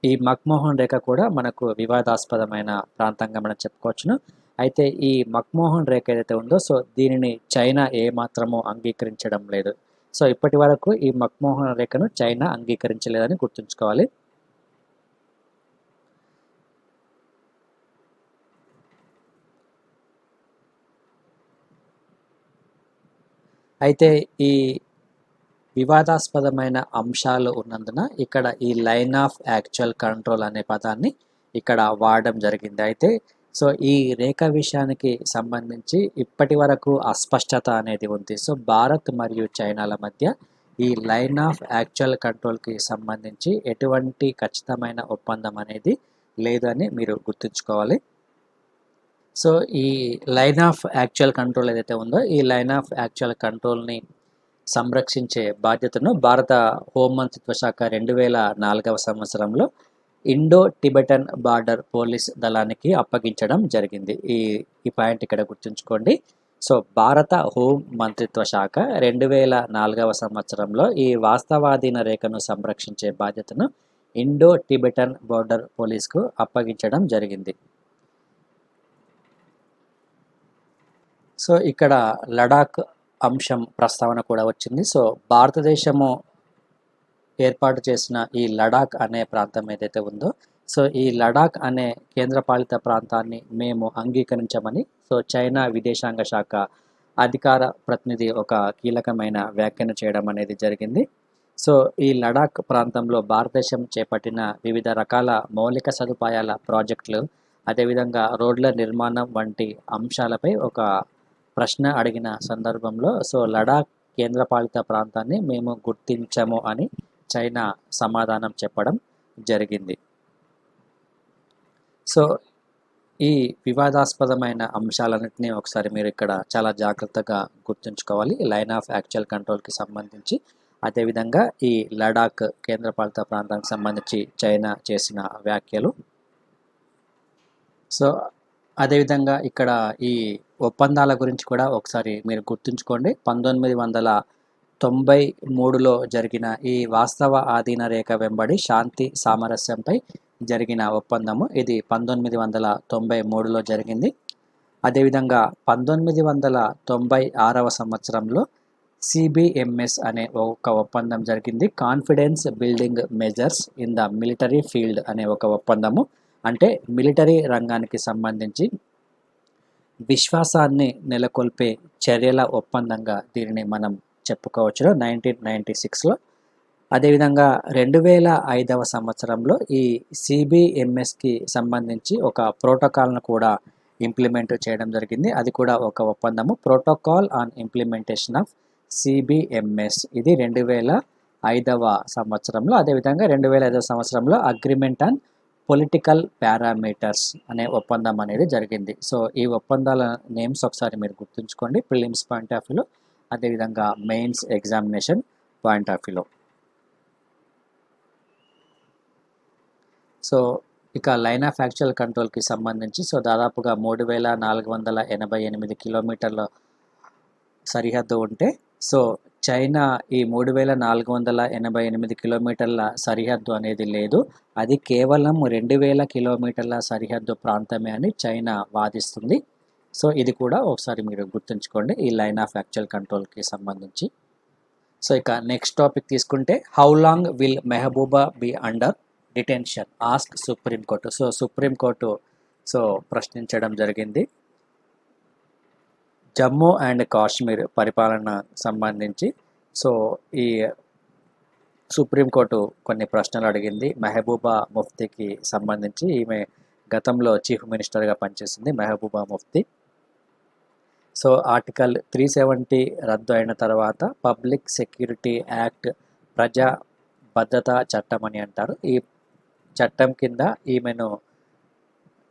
ఈ మక్మోహన్ రేఖ కూడా మనకు వివాదాస్పదమైన ప్రాంతంగా మనం చెప్పుకోవచ్చును. అయితే ఈ మక్మోహన్ రేఖ ఏదైతే ఉందో సో దీనిని చైనా ఏమాత్రము అంగీకరించడం లేదు. సో ఇప్పటి వరకు ఈ మక్మోహన్ రేఖను చైనా అంగీకరించలేదని గుర్తుంచుకోవాలి. అయితే ఈ వివాదాస్పదమైన అంశాలు ఉన్నందున ఇక్కడ ఈ లైన్ ఆఫ్ యాక్చువల్ కంట్రోల్ అనే పదాన్ని ఇక్కడ వాడడం జరిగింది. అయితే సో ఈ రేఖ విషయానికి సంబంధించి ఇప్పటి వరకు అస్పష్టత అనేది ఉంది. సో భారత్ మరియు చైనాల మధ్య ఈ లైన్ ఆఫ్ యాక్చువల్ కంట్రోల్కి సంబంధించి ఎటువంటి ఖచ్చితమైన ఒప్పందం అనేది లేదని మీరు గుర్తుంచుకోవాలి. సో ఈ లైన్ ఆఫ్ యాక్చువల్ కంట్రోల్ ఏదైతే ఉందో ఈ లైన్ ఆఫ్ యాక్చువల్ కంట్రోల్ని సంరక్షించే బాధ్యతను భారత హోంమంత్రిత్వ శాఖ 2004వ సంవత్సరంలో ఇండో టిబెటన్ బార్డర్ పోలీస్ దళానికి అప్పగించడం జరిగింది. ఈ పాయింట్ ఇక్కడ గుర్తుంచుకోండి. సో భారత హోం మంత్రిత్వ శాఖ 2004వ సంవత్సరంలో ఈ వాస్తవాధీన రేఖను సంరక్షించే బాధ్యతను ఇండో టిబెటన్ బార్డర్ పోలీస్కు అప్పగించడం జరిగింది. సో ఇక్కడ లడాక్ అంశం ప్రస్తావన కూడా వచ్చింది. సో భారతదేశము ఏర్పాటు చేసిన ఈ లడాక్ అనే ప్రాంతం ఏదైతే ఉందో సో ఈ లడాక్ అనే కేంద్రపాలిత ప్రాంతాన్ని మేము అంగీకరించమని సో చైనా విదేశాంగ శాఖ అధికార ప్రతినిధి ఒక కీలకమైన వ్యాఖ్యను చేయడం అనేది జరిగింది. సో ఈ లడాక్ ప్రాంతంలో భారతదేశం చేపట్టిన వివిధ రకాల మౌలిక సదుపాయాల ప్రాజెక్టులు అదేవిధంగా రోడ్ల నిర్మాణం వంటి అంశాలపై ఒక ప్రశ్న అడిగిన సందర్భంలో సో లడాక్ కేంద్రపాలిత ప్రాంతాన్ని మేము గుర్తించము అని చైనా సమాధానం చెప్పడం జరిగింది. సో ఈ వివాదాస్పదమైన అంశాలన్నింటినీ ఒకసారి మీరు ఇక్కడ చాలా జాగ్రత్తగా గుర్తుంచుకోవాలి. లైన్ ఆఫ్ యాక్చువల్ కంట్రోల్కి సంబంధించి అదేవిధంగా ఈ లడాక్ కేంద్రపాలిత ప్రాంతానికి సంబంధించి చైనా చేసిన వ్యాఖ్యలు. సో అదేవిధంగా ఇక్కడ ఈ ఒప్పందాల గురించి కూడా ఒకసారి మీరు గుర్తుంచుకోండి. 1993లో జరిగిన ఈ వాస్తవ ఆధీన రేఖ వెంబడి శాంతి సామరస్యంపై జరిగిన ఒప్పందము ఇది 1993లో జరిగింది. అదేవిధంగా 1996వ సంవత్సరంలో CBMS అనే ఒక ఒప్పందం జరిగింది. Confidence building measures in the military field అనే ఒక ఒప్పందము. అంటే మిలిటరీ రంగానికి సంబంధించి విశ్వాసాన్ని నెలకొల్పే చర్యల ఒప్పందంగా దీనిని మనం చెప్పుకోవచ్చు 1996లో. అదేవిధంగా 2005వ సంవత్సరంలో ఈ CBMSకి సంబంధించి ఒక ప్రోటోకాల్ను కూడా ఇంప్లిమెంట్ చేయడం జరిగింది. అది కూడా ఒక ఒప్పందము, protocol on implementation of CBMS. ఇది 2005వ సంవత్సరంలో. అదేవిధంగా 2005వ సంవత్సరంలో అగ్రిమెంట్ ఆన్ పొలిటికల్ పారామీటర్స్ అనే ఒప్పందం అనేది జరిగింది. సో ఈ ఒప్పందాల నేమ్స్ ఒకసారి మీరు గుర్తుంచుకోండి ప్రిలిమ్స్ పాయింట్ ఆఫ్ వ్యూలో అదేవిధంగా మెయిన్స్ ఎగ్జామినేషన్ పాయింట్ ఆఫ్ వ్యూలో. సో ఇక లైన్ ఆఫ్ యాక్చువల్ కంట్రోల్కి సంబంధించి సో దాదాపుగా 3488 కిలోమీటర్ల సరిహద్దు ఉంటే సో చైనా ఈ 3488 కిలోమీటర్ల సరిహద్దు అనేది లేదు, అది కేవలం 2000 కిలోమీటర్ల సరిహద్దు ప్రాంతమే అని చైనా వాదిస్తుంది. సో ఇది కూడా ఒకసారి మీరు గుర్తుంచుకోండి ఈ లైన్ ఆఫ్ యాక్చువల్ కంట్రోల్కి సంబంధించి. సో ఇక నెక్స్ట్ టాపిక్ తీసుకుంటే how long will Mehbooba be under detention ask supreme court. So supreme court so ప్రశ్నించడం జరిగింది. జమ్మూ అండ్ కాశ్మీర్ పరిపాలన సంబంధించి సో ఈ సుప్రీంకోర్టు కొన్ని ప్రశ్నలు అడిగింది మెహబూబా ముఫ్తీకి సంబంధించి. ఈమె గతంలో చీఫ్ మినిస్టర్గా పనిచేసింది మెహబూబా ముఫ్తీ. సో ఆర్టికల్ 370 రద్దు అయిన తర్వాత పబ్లిక్ సెక్యూరిటీ యాక్ట్ ప్రజా భద్రతా చట్టం అని అంటారు. ఈ చట్టం కింద ఈమెను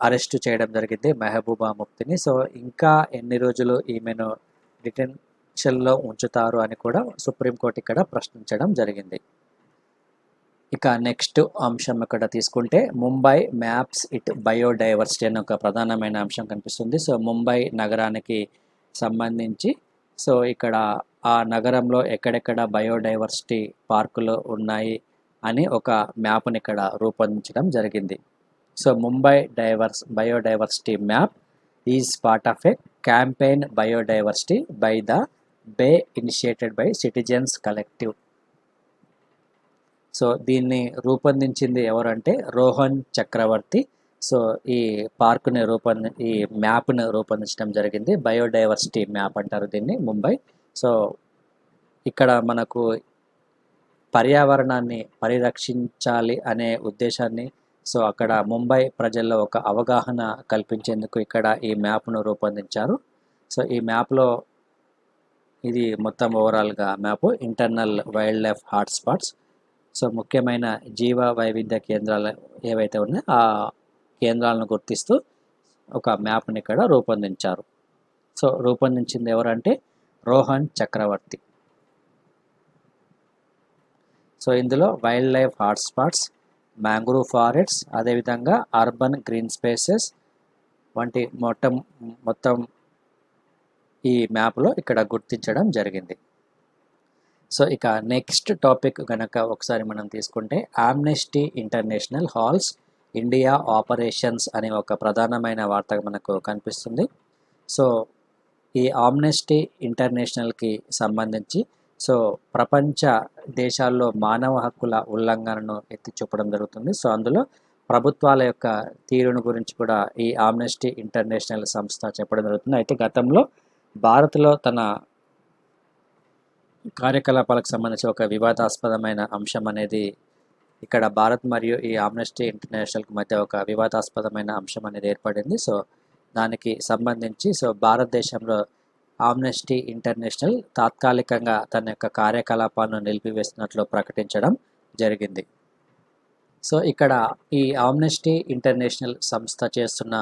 అరెస్టు చేయడం జరిగింది, మెహబూబా ముఫ్తీని. సో ఇంకా ఎన్ని రోజులు ఈమెను డిటెన్షన్లో ఉంచుతారు అని కూడా సుప్రీంకోర్టు ఇక్కడ ప్రశ్నించడం జరిగింది. ఇక నెక్స్ట్ అంశం ఇక్కడ తీసుకుంటే ముంబై మ్యాప్స్ ఇట్ బయోడైవర్సిటీ అనే ఒక ప్రధానమైన అంశం కనిపిస్తుంది. సో ముంబై నగరానికి సంబంధించి సో ఇక్కడ ఆ నగరంలో ఎక్కడెక్కడ బయోడైవర్సిటీ పార్కులు ఉన్నాయి అని ఒక మ్యాప్ని ఇక్కడ రూపొందించడం జరిగింది. So Mumbai biodiversity map is part of a campaign biodiversity by the bay initiated by citizens collective. So దీన్ని రూపొందించింది ఎవరంటే రోహన్ చక్రవర్తి. సో ఈ పార్కుని ఈ మ్యాప్ను రూపొందించడం జరిగింది. బయోడైవర్సిటీ మ్యాప్ అంటారు దీన్ని ముంబై. సో ఇక్కడ మనకు పర్యావరణాన్ని పరిరక్షించాలి అనే ఉద్దేశాన్ని సో అక్కడ ముంబై ప్రజల్లో ఒక అవగాహన కల్పించేందుకు ఇక్కడ ఈ మ్యాప్ను రూపొందించారు. సో ఈ మ్యాప్లో ఇది మొత్తం ఓవరాల్గా map internal wild life hotspots, so ముఖ్యమైన జీవ వైవిధ్య కేంద్రాలు ఏవైతే ఉన్నాయో ఆ కేంద్రాలను గుర్తిస్తూ ఒక మ్యాప్ని ఇక్కడ రూపొందించారు. సో రూపొందించింది ఎవరంటే రోహన్ చక్రవర్తి. సో ఇందులో wild life hotspots, mangrove forests, అదేవిధంగా అర్బన్ గ్రీన్ స్పేసెస్ వంటి మొత్తం ఈ మ్యాప్లో ఇక్కడ గుర్తించడం జరిగింది. సో ఇక నెక్స్ట్ టాపిక్ కనుక ఒకసారి మనం తీసుకుంటే Amnesty international halls India operations అనే ఒక ప్రధానమైన వార్త మనకు కనిపిస్తుంది. సో ఈ ఆమ్నెస్టీ ఇంటర్నేషనల్కి సంబంధించి సో ప్రపంచ దేశాల్లో మానవ హక్కుల ఉల్లంఘనను ఎత్తి చూపడం జరుగుతుంది. సో అందులో ప్రభుత్వాల యొక్క తీరును గురించి కూడా ఈ ఆమ్నెస్టీ ఇంటర్నేషనల్ సంస్థ చెప్పడం జరుగుతుంది. అయితే గతంలో భారత్లో తన కార్యకలాపాలకు సంబంధించి ఒక వివాదాస్పదమైన అంశం అనేది ఇక్కడ భారత్ మరియు ఈ ఆమ్నెస్టీ ఇంటర్నేషనల్కి మధ్య ఒక వివాదాస్పదమైన అంశం అనేది ఏర్పడింది. సో దానికి సంబంధించి సో భారతదేశంలో ఆమ్నెస్టీ ఇంటర్నేషనల్ తాత్కాలికంగా తన యొక్క కార్యకలాపాలను నిలిపివేస్తున్నట్లు ప్రకటించడం జరిగింది. సో ఇక్కడ ఈ ఆమ్నెస్టీ ఇంటర్నేషనల్ సంస్థ చేస్తున్న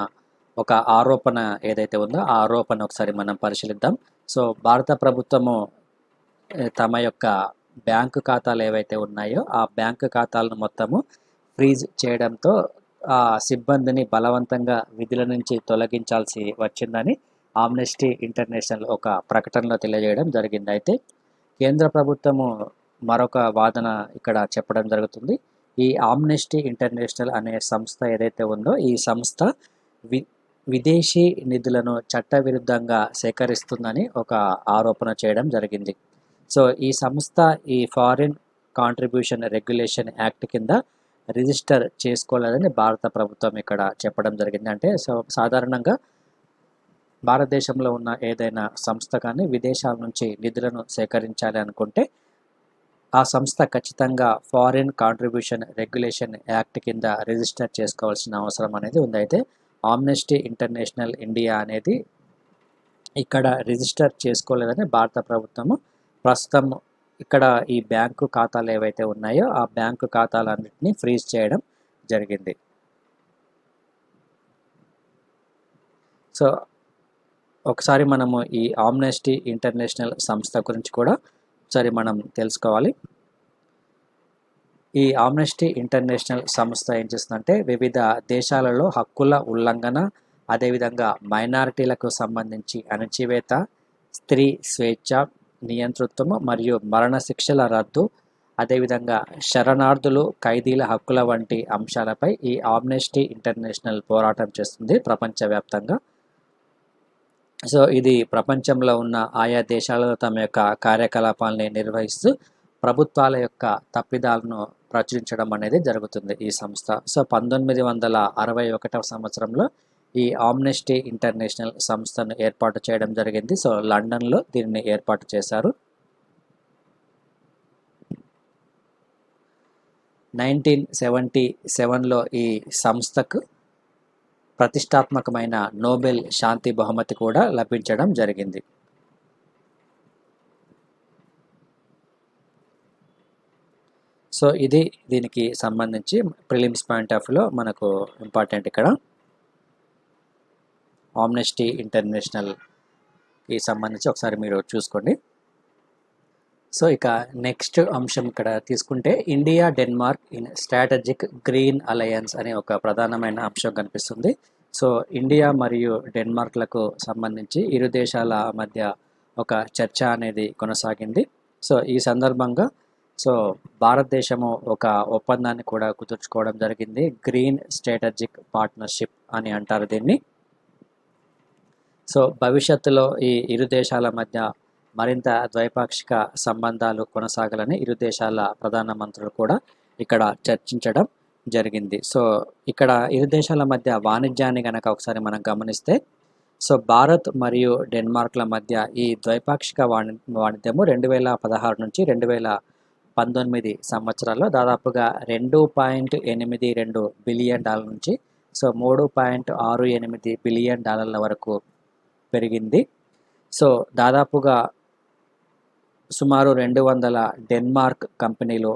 ఒక ఆరోపణ ఏదైతే ఉందో ఆ ఆరోపణ ఒకసారి మనం పరిశీలిద్దాం. సో భారత ప్రభుత్వము తమ యొక్క బ్యాంకు ఖాతాలు ఏవైతే ఉన్నాయో ఆ బ్యాంకు ఖాతాలను మొత్తము ఫ్రీజ్ చేయడంతో ఆ సిబ్బందిని బలవంతంగా విధుల నుంచి తొలగించాల్సి వచ్చిందని ఆమ్నెస్టీ ఇంటర్నేషనల్ ఒక ప్రకటనలో తెలియజేయడం జరిగింది. అయితే కేంద్ర ప్రభుత్వము మరొక వాదన ఇక్కడ చెప్పడం జరుగుతుంది. ఈ ఆమ్నెస్టీ ఇంటర్నేషనల్ అనే సంస్థ ఏదైతే ఉందో ఈ సంస్థ విదేశీ నిధులను చట్టవిరుద్ధంగా సేకరిస్తుందని ఒక ఆరోపణ చేయడం జరిగింది. సో ఈ సంస్థ ఈ ఫారిన్ కాంట్రిబ్యూషన్ రెగ్యులేషన్ యాక్ట్ కింద రిజిస్టర్ చేసుకోలేదని భారత ప్రభుత్వం ఇక్కడ చెప్పడం జరిగింది. అంటే సో సాధారణంగా భారతదేశంలో ఉన్న ఏదైనా సంస్థ కానీ విదేశాల నుంచి నిధులను సేకరించాలి అనుకుంటే ఆ సంస్థ ఖచ్చితంగా ఫారిన్ కాంట్రిబ్యూషన్ రెగ్యులేషన్ యాక్ట్ కింద రిజిస్టర్ చేసుకోవాల్సిన అవసరం అనేది ఉంది. అయితే ఆమ్నెస్టీ ఇంటర్నేషనల్ ఇండియా అనేది ఇక్కడ రిజిస్టర్ చేసుకోలేదని భారత ప్రభుత్వము ప్రస్తుతం ఇక్కడ ఈ బ్యాంకు ఖాతాలు ఏవైతే ఉన్నాయో ఆ బ్యాంకు ఖాతాలన్నింటినీ ఫ్రీజ్ చేయడం జరిగింది. సో ఒకసారి మనము ఈ ఆమ్నెస్టీ ఇంటర్నేషనల్ సంస్థ గురించి కూడా ఒకసారి మనం తెలుసుకోవాలి. ఈ ఆమ్నెస్టీ ఇంటర్నేషనల్ సంస్థ ఏం చేస్తుందంటే వివిధ దేశాలలో హక్కుల ఉల్లంఘన, అదేవిధంగా మైనారిటీలకు సంబంధించి అణచివేత, స్త్రీ స్వేచ్ఛ, నియంతృత్వము మరియు మరణశిక్షల రద్దు, అదేవిధంగా శరణార్థులు, ఖైదీల హక్కుల వంటి అంశాలపై ఈ ఆమ్నెస్టీ ఇంటర్నేషనల్ పోరాటం చేస్తుంది ప్రపంచవ్యాప్తంగా. సో ఇది ప్రపంచంలో ఉన్న ఆయా దేశాలలో తమ యొక్క కార్యకలాపాలని నిర్వహిస్తూ ప్రభుత్వాల యొక్క తప్పిదాలను ప్రచురించడం అనేది జరుగుతుంది ఈ సంస్థ. సో 1961 సంవత్సరంలో ఈ ఆమ్నెస్టీ ఇంటర్నేషనల్ సంస్థను ఏర్పాటు చేయడం జరిగింది. సో లండన్లో దీనిని ఏర్పాటు చేశారు. 1977లో ఈ సంస్థకు ప్రతిష్టాత్మకమైన నోబెల్ శాంతి బహుమతి కూడా లభించడం జరిగింది. సో ఇది దీనికి సంబంధించి ప్రిలిమ్స్ పాయింట్ ఆఫ్ వ్యూలో మనకు ఇంపార్టెంట్. ఇక్కడ ఆమ్నెస్టీ ఇంటర్నేషనల్కి సంబంధించి ఒకసారి మీరు చూసుకోండి. సో ఇక నెక్స్ట్ అంశం ఇక్కడ తీసుకుంటే India Denmark in strategic green alliance అనే ఒక ప్రధానమైన అంశం కనిపిస్తుంది. సో ఇండియా మరియు డెన్మార్క్లకు సంబంధించి ఇరు దేశాల మధ్య ఒక చర్చ అనేది కొనసాగింది. సో ఈ సందర్భంగా భారతదేశము ఒక ఒప్పందాన్ని కూడా కుదుర్చుకోవడం జరిగింది. గ్రీన్ స్ట్రాటజిక్ పార్ట్నర్షిప్ అని అంటారు దీన్ని. సో భవిష్యత్తులో ఈ ఇరు దేశాల మధ్య మరింత ద్వైపాక్షిక సంబంధాలు కొనసాగాలని ఇరు దేశాల ప్రధానమంత్రులు కూడా ఇక్కడ చర్చించడం జరిగింది. సో ఇక్కడ ఇరు దేశాల మధ్య వాణిజ్యాన్ని కనుక ఒకసారి మనం గమనిస్తే, సో భారత్ మరియు డెన్మార్క్ల మధ్య ఈ ద్వైపాక్షిక వాణిజ్యము 2016 నుంచి 2019 సంవత్సరాల్లో దాదాపుగా $2.82 బిలియన్ నుంచి సో $3.68 బిలియన్ వరకు పెరిగింది. సో దాదాపుగా సుమారు 200 డెన్మార్క్ కంపెనీలు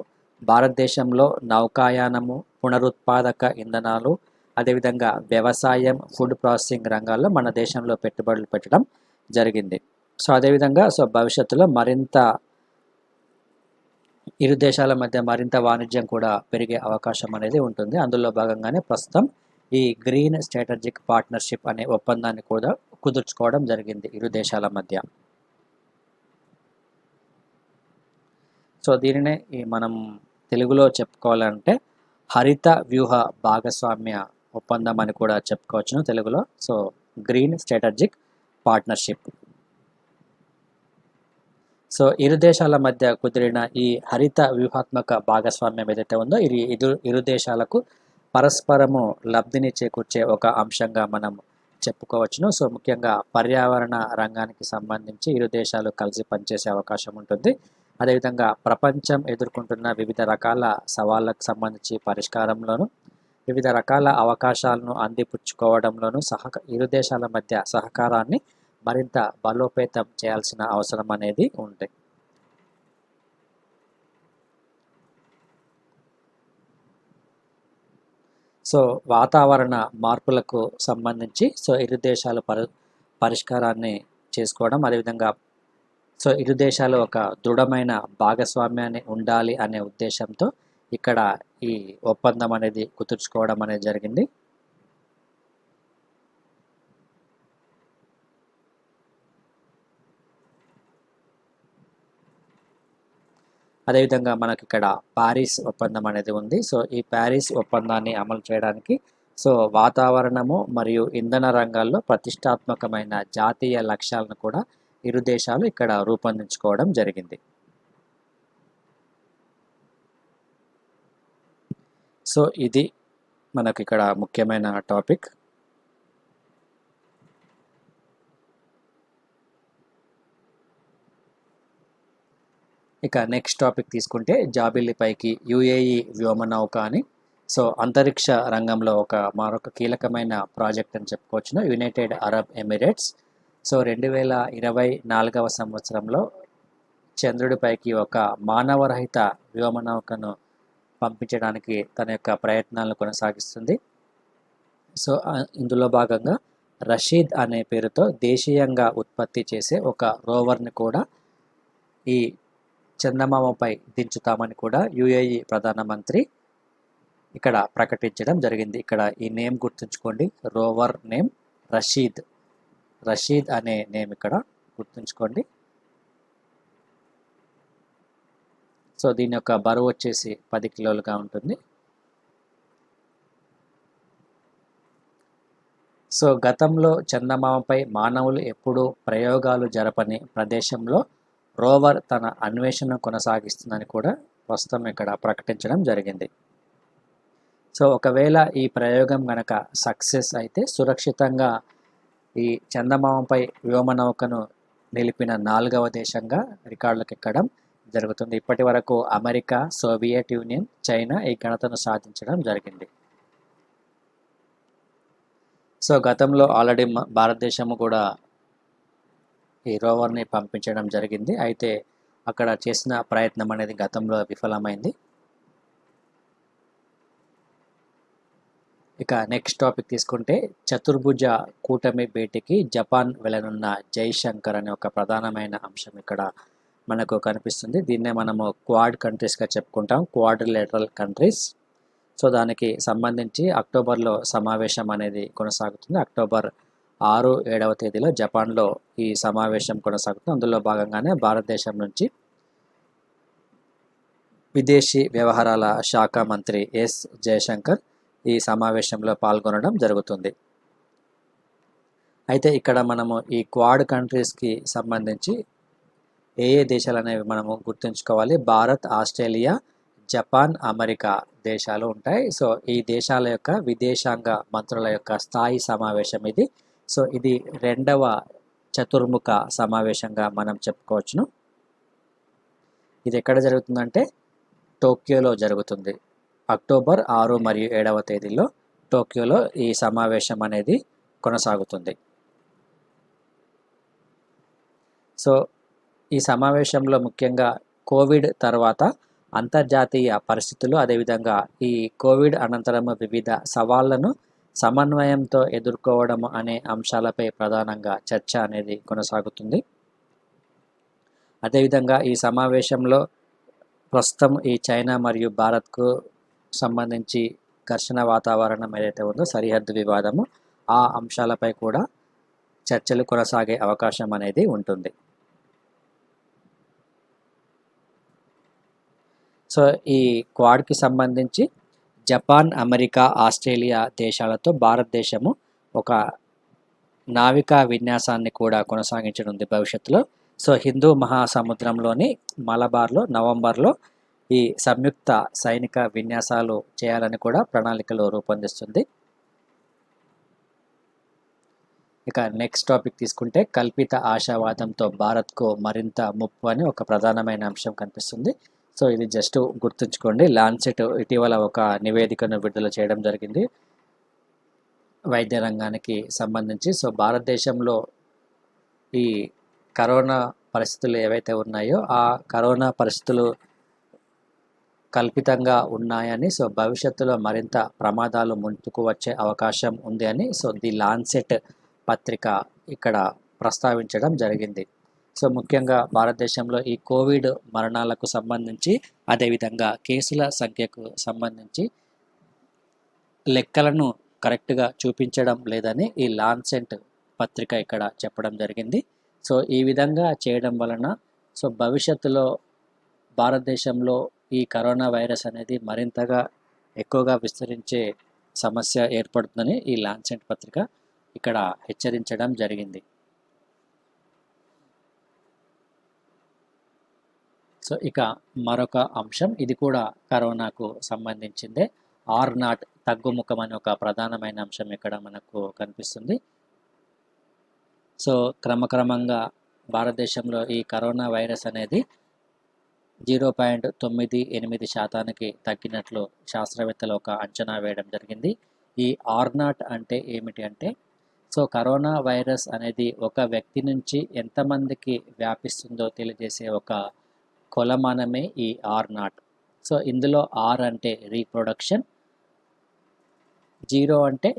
భారతదేశంలో నౌకాయానము, పునరుత్పాదక ఇంధనాలు, అదేవిధంగా వ్యవసాయం, ఫుడ్ ప్రాసెసింగ్ రంగాల్లో మన దేశంలో పెట్టుబడులు పెట్టడం జరిగింది. సో అదేవిధంగా భవిష్యత్తులో మరింత ఇరు దేశాల మధ్య మరింత వాణిజ్యం కూడా పెరిగే అవకాశం అనేది ఉంటుంది. అందులో భాగంగానే ప్రస్తుతం ఈ గ్రీన్ స్ట్రాటజిక్ పార్ట్నర్షిప్ అనే ఒప్పందాన్ని కూడా కుదుర్చుకోవడం జరిగింది ఇరు దేశాల మధ్య. సో దీనినే మనం తెలుగులో చెప్పుకోవాలంటే హరిత వ్యూహ భాగస్వామ్య ఒప్పందం అని కూడా చెప్పుకోవచ్చును తెలుగులో. So green strategic partnership. So ఇరు దేశాల మధ్య కుదిరిన ఈ హరిత వ్యూహాత్మక భాగస్వామ్యం ఏదైతే ఉందో ఇది ఇరు దేశాలకు పరస్పరము లబ్ధిని చేకూర్చే ఒక అంశంగా మనం చెప్పుకోవచ్చును. సో ముఖ్యంగా పర్యావరణ రంగానికి సంబంధించి ఇరు దేశాలు కలిసి పనిచేసే అవకాశం ఉంటుంది. అదేవిధంగా ప్రపంచం ఎదుర్కొంటున్న వివిధ రకాల సవాళ్ళకు సంబంధించి పరిష్కారంలోను, వివిధ రకాల అవకాశాలను అందిపుచ్చుకోవడంలోనూ ఇరు దేశాల మధ్య సహకారాన్ని మరింత బలోపేతం చేయాల్సిన అవసరం అనేది ఉంది. సో వాతావరణ మార్పులకు సంబంధించి ఇరు దేశాలు పరిష్కారాన్ని చేసుకోవడం, అదేవిధంగా ఇరు దేశాలు ఒక దృఢమైన భాగస్వామ్యాన్ని ఉండాలి అనే ఉద్దేశంతో ఇక్కడ ఈ ఒప్పందం అనేది కుదుర్చుకోవడం అనేది జరిగింది. అదేవిధంగా మనకి ఇక్కడ ప్యారిస్ ఒప్పందం అనేది ఉంది. సో ఈ ప్యారిస్ ఒప్పందాన్ని అమలు చేయడానికి వాతావరణము మరియు ఇంధన రంగాల్లో ప్రతిష్టాత్మకమైన జాతీయ లక్ష్యాలను కూడా ఇరు దేశాలు ఇక్కడ రూపొందించుకోవడం జరిగింది. సో ఇది మనకి ఇక్కడ ముఖ్యమైన టాపిక్. ఇక నెక్స్ట్ టాపిక్ తీసుకుంటే జాబిల్లిపైకి యుఏఈ వ్యోమనౌక అని. సో అంతరిక్ష రంగంలో మరొక కీలకమైన ప్రాజెక్ట్ అని చెప్పుకోవచ్చును యునైటెడ్ అరబ్ ఎమిరేట్స్. సో 2024వ సంవత్సరంలో చంద్రుడిపైకి ఒక మానవరహిత వ్యోమనౌకను పంపించడానికి తన యొక్క ప్రయత్నాలను కొనసాగిస్తుంది. సో ఇందులో భాగంగా రషీద్ అనే పేరుతో దేశీయంగా ఉత్పత్తి చేసే ఒక రోవర్ని కూడా ఈ చందమామపై దించుతామని కూడా యుఏఈ ప్రధానమంత్రి ఇక్కడ ప్రకటించడం జరిగింది. ఇక్కడ ఈ నేమ్ గుర్తుంచుకోండి, రోవర్ నేమ్ రషీద్ అనే నేమ్ ఇక్కడ గుర్తుంచుకోండి. సో దీని యొక్క బరువు వచ్చేసి 10 కిలోలుగా ఉంటుంది. సో గతంలో చందమామపై మానవులు ఎప్పుడూ ప్రయోగాలు జరపని ప్రదేశంలో రోవర్ తన అన్వేషణ కొనసాగిస్తుందని కూడా ప్రస్తుతం ఇక్కడ ప్రకటించడం జరిగింది. సో ఒకవేళ ఈ ప్రయోగం కనుక సక్సెస్ అయితే సురక్షితంగా ఈ చందమామపై వ్యోమనౌకను నిలిపిన 4వ దేశంగా రికార్డులకు ఎక్కడం జరుగుతుంది. ఇప్పటి వరకు అమెరికా, సోవియట్ యూనియన్, చైనా ఈ ఘనతను సాధించడం జరిగింది. సో గతంలో ఆల్రెడీ భారతదేశము కూడా ఈ రోవర్ని పంపించడం జరిగింది. అయితే అక్కడ చేసిన ప్రయత్నం అనేది గతంలో విఫలమైంది. ఇక నెక్స్ట్ టాపిక్ తీసుకుంటే చతుర్భుజ కూటమి భేటీకి జపాన్ వెళ్ళనున్న జైశంకర్ అనే ఒక ప్రధానమైన అంశం ఇక్కడ మనకు కనిపిస్తుంది. దీన్నే మనము క్వాడ్ కంట్రీస్గా చెప్పుకుంటాం, క్వాడ్రిలేటరల్ కంట్రీస్. సో దానికి సంబంధించి అక్టోబర్లో సమావేశం అనేది కొనసాగుతుంది. అక్టోబర్ 6-7వ తేదీలో జపాన్లో ఈ సమావేశం కొనసాగుతుంది. అందులో భాగంగానే భారతదేశం నుంచి విదేశీ వ్యవహారాల శాఖ మంత్రి ఎస్ జయశంకర్ ఈ సమావేశంలో పాల్గొనడం జరుగుతుంది. అయితే ఇక్కడ మనము ఈ క్వాడ్ కంట్రీస్కి సంబంధించి ఏ దేశాలు అనేవి మనము గుర్తుంచుకోవాలి. భారత్, ఆస్ట్రేలియా, జపాన్, అమెరికా దేశాలు ఉంటాయి. సో ఈ దేశాల యొక్క విదేశాంగ మంత్రుల యొక్క స్థాయి సమావేశం ఇది. సో ఇది 2వ చతుర్ముఖ సమావేశంగా మనం చెప్పుకోవచ్చును. ఇది ఎక్కడ జరుగుతుందంటే టోక్యోలో జరుగుతుంది. అక్టోబర్ 6 మరియు 7వ తేదీల్లో టోక్యోలో ఈ సమావేశం అనేది కొనసాగుతుంది. సో ఈ సమావేశంలో ముఖ్యంగా కోవిడ్ తర్వాత అంతర్జాతీయ పరిస్థితులు, అదేవిధంగా ఈ కోవిడ్ అనంతరం వివిధ సవాళ్లను సమన్వయంతో ఎదుర్కోవడం అనే అంశాలపై ప్రధానంగా చర్చ అనేది కొనసాగుతుంది. అదేవిధంగా ఈ సమావేశంలో ప్రస్తుతం ఈ చైనా మరియు భారత్కు సంబంధించి ఘర్షణ వాతావరణం ఏదైతే ఉందో, సరిహద్దు వివాదము, ఆ అంశాలపై కూడా చర్చలు కొనసాగే అవకాశం అనేది ఉంటుంది. సో ఈ క్వాడ్కి సంబంధించి జపాన్, అమెరికా, ఆస్ట్రేలియా దేశాలతో భారతదేశము ఒక నావికా విన్యాసాన్ని కూడా కొనసాగించనుంది భవిష్యత్తులో. సో హిందూ మహాసముద్రంలోని మలబార్లో నవంబర్లో ఈ సంయుక్త సైనిక విన్యాసాలు చేయాలని కూడా ప్రణాళికలు రూపొందిస్తుంది. ఇక నెక్స్ట్ టాపిక్ తీసుకుంటే కల్పిత ఆశావాదంతో భారత్కు మరింత ముప్పు అని ఒక ప్రధానమైన అంశం కనిపిస్తుంది. సో ఇది జస్ట్ గుర్తుంచుకోండి. లాన్సెట్ ఇటీవల ఒక నివేదికను విడుదల చేయడం జరిగింది వైద్య రంగానికి సంబంధించి. సో భారతదేశంలో ఈ కరోనా పరిస్థితులు ఏవైతే ఉన్నాయో ఆ కరోనా పరిస్థితులు కల్పితంగా ఉన్నాయని, సో భవిష్యత్తులో మరింత ప్రమాదాలు ముందుకు వచ్చే అవకాశం ఉంది అని సో ది లాన్సెట్ పత్రిక ఇక్కడ ప్రస్తావించడం జరిగింది. సో ముఖ్యంగా భారతదేశంలో ఈ కోవిడ్ మరణాలకు సంబంధించి, అదేవిధంగా కేసుల సంఖ్యకు సంబంధించి లెక్కలను కరెక్ట్గా చూపించడం లేదని ఈ లాన్సెట్ పత్రిక ఇక్కడ చెప్పడం జరిగింది. సో ఈ విధంగా చేయడం వలన సో భవిష్యత్తులో భారతదేశంలో ఈ కరోనా వైరస్ అనేది మరింతగా ఎక్కువగా విస్తరించే సమస్య ఏర్పడుతుందని ఈ లాన్సెట్ పత్రిక ఇక్కడ హెచ్చరించడం జరిగింది. సో ఇక మరొక అంశం, ఇది కూడా కరోనాకు సంబంధించిందే. R0 తగ్గుముఖం అనే ఒక ప్రధానమైన అంశం ఇక్కడ మనకు కనిపిస్తుంది. సో క్రమక్రమంగా భారతదేశంలో ఈ కరోనా వైరస్ అనేది 0.98% తగ్గినట్లు శాస్త్రవేత్తలు ఒక అంచనా వేయడం జరిగింది. ఈ R0 అంటే ఏమిటి అంటే, సో కరోనా వైరస్ అనేది ఒక వ్యక్తి నుంచి ఎంతమందికి వ్యాపిస్తుందో తెలియజేసే ఒక కొలమానమే ఈ R0. సో ఇందులో R అంటే రీప్రొడక్షన్, 0 అంటే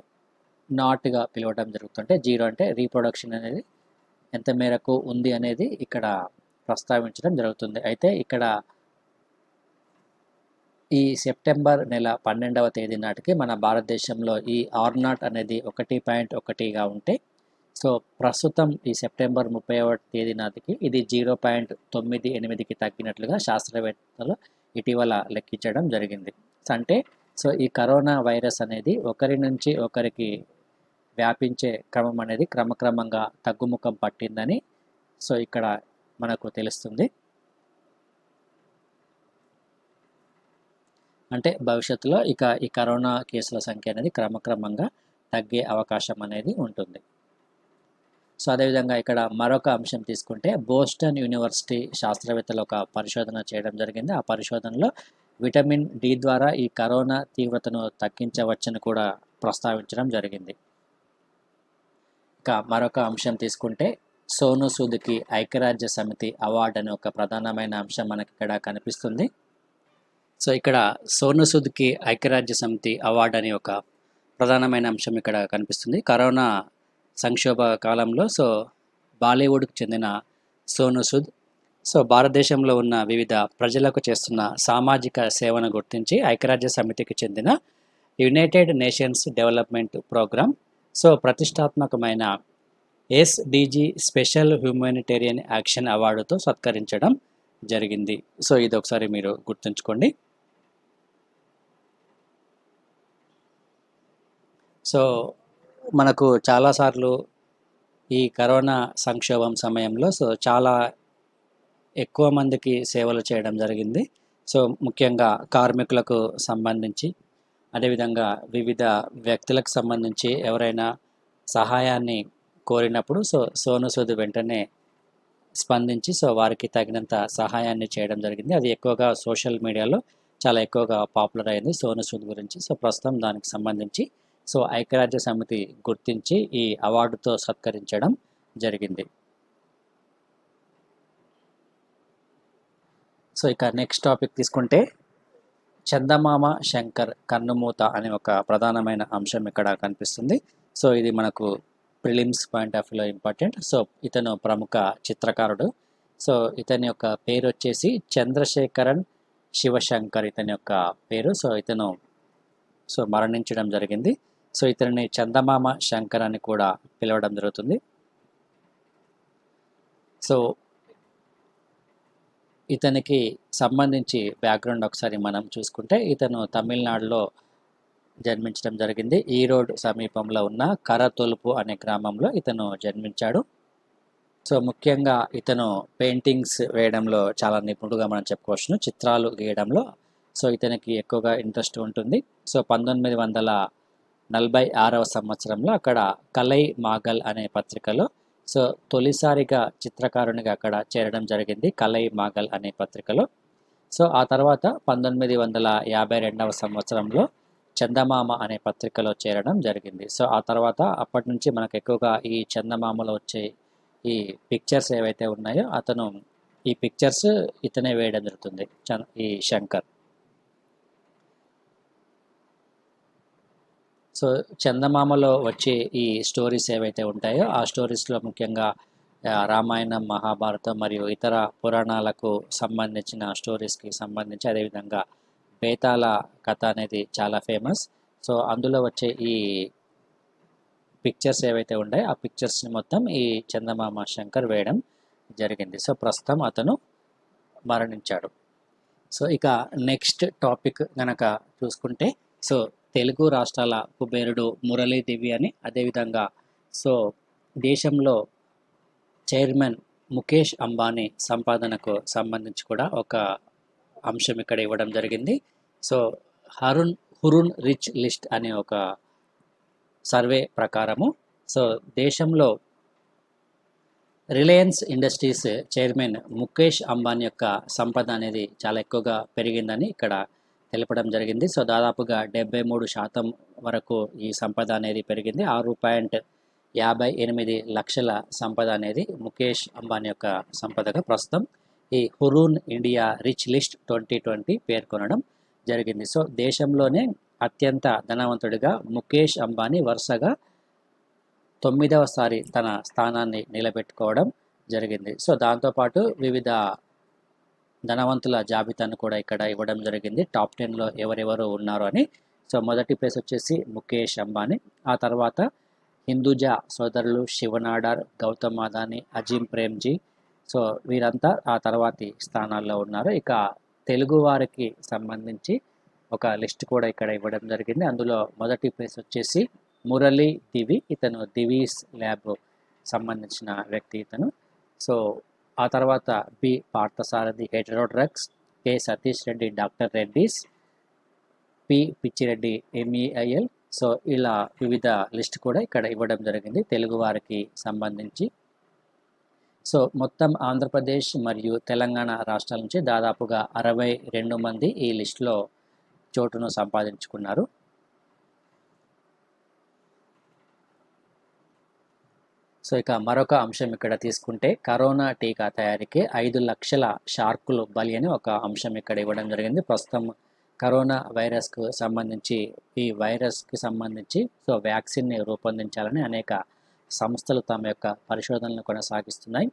నాట్గా పిలవడం జరుగుతుంటే 0 అంటే రీప్రొడక్షన్ అనేది ఎంత మేరకు ఉంది అనేది ఇక్కడ ప్రస్తావించడం జరుగుతుంది. అయితే ఇక్కడ ఈ సెప్టెంబర్ నెల 12వ తేదీ నాటికి మన భారతదేశంలో ఈ R0 అనేది 1.1గా ఉంటే, సో ప్రస్తుతం ఈ సెప్టెంబర్ 30వ తేదీ నాటికి ఇది 0.98కి తగ్గినట్లుగా శాస్త్రవేత్తలు ఇటీవల లెక్కించడం జరిగింది. అంటే సో ఈ కరోనా వైరస్ అనేది ఒకరి నుంచి ఒకరికి వ్యాపించే క్రమం అనేది క్రమక్రమంగా తగ్గుముఖం పట్టిందని సో ఇక్కడ మనకు తెలుస్తుంది. అంటే భవిష్యత్తులో ఇక ఈ కరోనా కేసుల సంఖ్య అనేది క్రమక్రమంగా తగ్గే అవకాశం అనేది ఉంటుంది. సో అదేవిధంగా ఇక్కడ మరొక అంశం తీసుకుంటే బోస్టన్ యూనివర్సిటీ శాస్త్రవేత్తలు ఒక పరిశోధన చేయడం జరిగింది. ఆ పరిశోధనలో విటమిన్ డి ద్వారా ఈ కరోనా తీవ్రతను తగ్గించవచ్చని కూడా ప్రస్తావించడం జరిగింది. ఇక మరొక అంశం తీసుకుంటే సోను సూద్కి ఐక్యరాజ్య సమితి అవార్డు అనే ఒక ప్రధానమైన అంశం మనకి ఇక్కడ కనిపిస్తుంది. సో ఇక్కడ సోను సూద్కి ఐక్యరాజ్య సమితి అవార్డు అనే ఒక ప్రధానమైన అంశం ఇక్కడ కనిపిస్తుంది. కరోనా సంక్షోభ కాలంలో బాలీవుడ్కి చెందిన సోను సూద్ భారతదేశంలో ఉన్న వివిధ ప్రజలకు చేస్తున్న సామాజిక సేవను గుర్తించి ఐక్యరాజ్య సమితికి చెందిన యునైటెడ్ నేషన్స్ డెవలప్మెంట్ ప్రోగ్రామ్ ప్రతిష్టాత్మకమైన ఎస్డిజి స్పెషల్ హ్యూమానిటేరియన్ యాక్షన్ అవార్డుతో సత్కరించడం జరిగింది. ఇది ఒకసారి మీరు గుర్తుంచుకోండి. మనకు చాలాసార్లు ఈ కరోనా సంక్షోభం సమయంలో చాలా ఎక్కువ మందికి సేవలు చేయడం జరిగింది. ముఖ్యంగా కార్మికులకు సంబంధించి, అదేవిధంగా వివిధ వ్యక్తులకు సంబంధించి ఎవరైనా సహాయాన్ని కోరినప్పుడు సోను సూద్ వెంటనే స్పందించి వారికి తగినంత సహాయాన్ని చేయడం జరిగింది. అది ఎక్కువగా సోషల్ మీడియాలో చాలా ఎక్కువగా పాపులర్ అయింది సోను సూద్ గురించి. ప్రస్తుతం దానికి సంబంధించి ఐక్యరాజ్య సమితి గుర్తించి ఈ అవార్డుతో సత్కరించడం జరిగింది. ఇక నెక్స్ట్ టాపిక్ తీసుకుంటే చందమామ శంకర్ కన్నుమూత అనే ఒక ప్రధానమైన అంశం ఇక్కడ కనిపిస్తుంది. ఇది మనకు ప్రిలిమ్స్ పాయింట్ ఆఫ్ వ్యూలో ఇంపార్టెంట్. ఇతను ప్రముఖ చిత్రకారుడు. ఇతని యొక్క పేరు వచ్చేసి చంద్రశేఖరన్ శివశంకర్ ఇతని యొక్క పేరు. ఇతను మరణించడం జరిగింది. ఇతనిని చందమామ శంకర్ అని కూడా పిలవడం జరుగుతుంది. ఇతనికి సంబంధించి బ్యాక్గ్రౌండ్ ఒకసారి మనం చూసుకుంటే, ఇతను తమిళనాడులో జన్మించడం జరిగింది. ఈరోడ్ సమీపంలో ఉన్న కరతొలుపు అనే గ్రామంలో ఇతను జన్మించాడు. ముఖ్యంగా ఇతను పెయింటింగ్స్ వేయడంలో చాలా నిపుణుడుగా మనం చెప్పుకోవచ్చును, చిత్రాలు గీయడంలో. ఇతనికి ఎక్కువగా ఇంట్రెస్ట్ ఉంటుంది. 1946వ సంవత్సరంలో అక్కడ కలై మాగల్ అనే పత్రికలో తొలిసారిగా చిత్రకారునిగా అక్కడ చేరడం జరిగింది, కలై మాగల్ అనే పత్రికలో. ఆ తర్వాత 1952వ సంవత్సరంలో చందమామ అనే పత్రికలో చేరడం జరిగింది. ఆ తర్వాత అప్పటి నుంచి మనకు ఎక్కువగా ఈ చందమామలో వచ్చే ఈ పిక్చర్స్ ఏవైతే ఉన్నాయో ఈ పిక్చర్స్ ఇతనే వేయడం జరుగుతుంది, ఈ శంకర్. చందమామలో వచ్చే ఈ స్టోరీస్ ఏవైతే ఉంటాయో ఆ స్టోరీస్లో ముఖ్యంగా రామాయణం, మహాభారతం మరియు ఇతర పురాణాలకు సంబంధించిన స్టోరీస్కి సంబంధించి, అదేవిధంగా బేతాళ కథ అనేది చాలా ఫేమస్. అందులో వచ్చే ఈ పిక్చర్స్ ఏవైతే ఉన్నాయో ఆ పిక్చర్స్ని మొత్తం ఈ చందమామ శంకర్ వేయడం జరిగింది. ప్రస్తుతం అతను మరణించాడు. ఇక నెక్స్ట్ టాపిక్ కనుక చూసుకుంటే, తెలుగు రాష్ట్రాల కుబేరుడు మురళీదేవి అని, అదేవిధంగా దేశంలో చైర్మన్ ముఖేష్ అంబానీ సంపాదనకు సంబంధించి కూడా ఒక అంశం ఇక్కడ ఇవ్వడం జరిగింది. హురున్ రిచ్ లిస్ట్ అనే ఒక సర్వే ప్రకారము దేశంలో Reliance industries chairman Mukesh Ambani యొక్క సంపద అనేది చాలా ఎక్కువగా పెరిగిందని ఇక్కడ తెలపడం జరిగింది. దాదాపుగా 73% వరకు ఈ సంపద అనేది పెరిగింది. 6.58 లక్షల సంపద అనేది ముఖేష్ అంబానీ యొక్క సంపదగా ప్రస్తుతం ఈ హురూన్ ఇండియా రిచ్ లిస్ట్ 2020 పేర్కొనడం జరిగింది. దేశంలోనే అత్యంత ధనవంతుడిగా ముఖేష్ అంబానీ వరుసగా 9వసారి తన స్థానాన్ని నిలబెట్టుకోవడం జరిగింది. దాంతోపాటు వివిధ ధనవంతుల జాబితాను కూడా ఇక్కడ ఇవ్వడం జరిగింది, టాప్ 10లో ఎవరెవరు ఉన్నారు అని. మొదటి ప్లేస్ వచ్చేసి ముఖేష్ అంబానీ, ఆ తర్వాత హిందూజా సోదరులు శివనాడార్, గౌతమ్ అదానీ, అజీం ప్రేమ్జీ. వీరంతా ఆ తర్వాతి స్థానాల్లో ఉన్నారు. ఇక తెలుగు వారికి సంబంధించి ఒక లిస్ట్ కూడా ఇక్కడ ఇవ్వడం జరిగింది. అందులో మొదటి ప్లేస్ వచ్చేసి మురళీ దివి, ఇతను దివీస్ ల్యాబ్ సంబంధించిన వ్యక్తి ఇతను. ఆ తర్వాత B Parthasarathy Hetero drugs, K Satish Reddy doctor Reddy's, P Pichireddy MEIL. ఇలా వివిధ లిస్ట్ కూడా ఇక్కడ ఇవ్వడం జరిగింది తెలుగు వారికి సంబంధించి. మొత్తం ఆంధ్రప్రదేశ్ మరియు తెలంగాణ రాష్ట్రాల నుంచి దాదాపుగా 62 మంది ఈ లిస్టులో చోటును సంపాదించుకున్నారు. సో ఇక మరొక అంశం ఇక్కడ తీసుకుంటే కరోనా టీకా తయారీకి 5 లక్షల షార్కులు బలి అని ఒక అంశం ఇక్కడ ఇవ్వడం జరిగింది. ప్రస్తుతం కరోనా వైరస్కు సంబంధించి ఈ వైరస్కి సంబంధించి సో వ్యాక్సిన్ని రూపొందించాలని అనేక సంస్థలు తమ యొక్క పరిశోధనలు కొనసాగిస్తున్నాయి.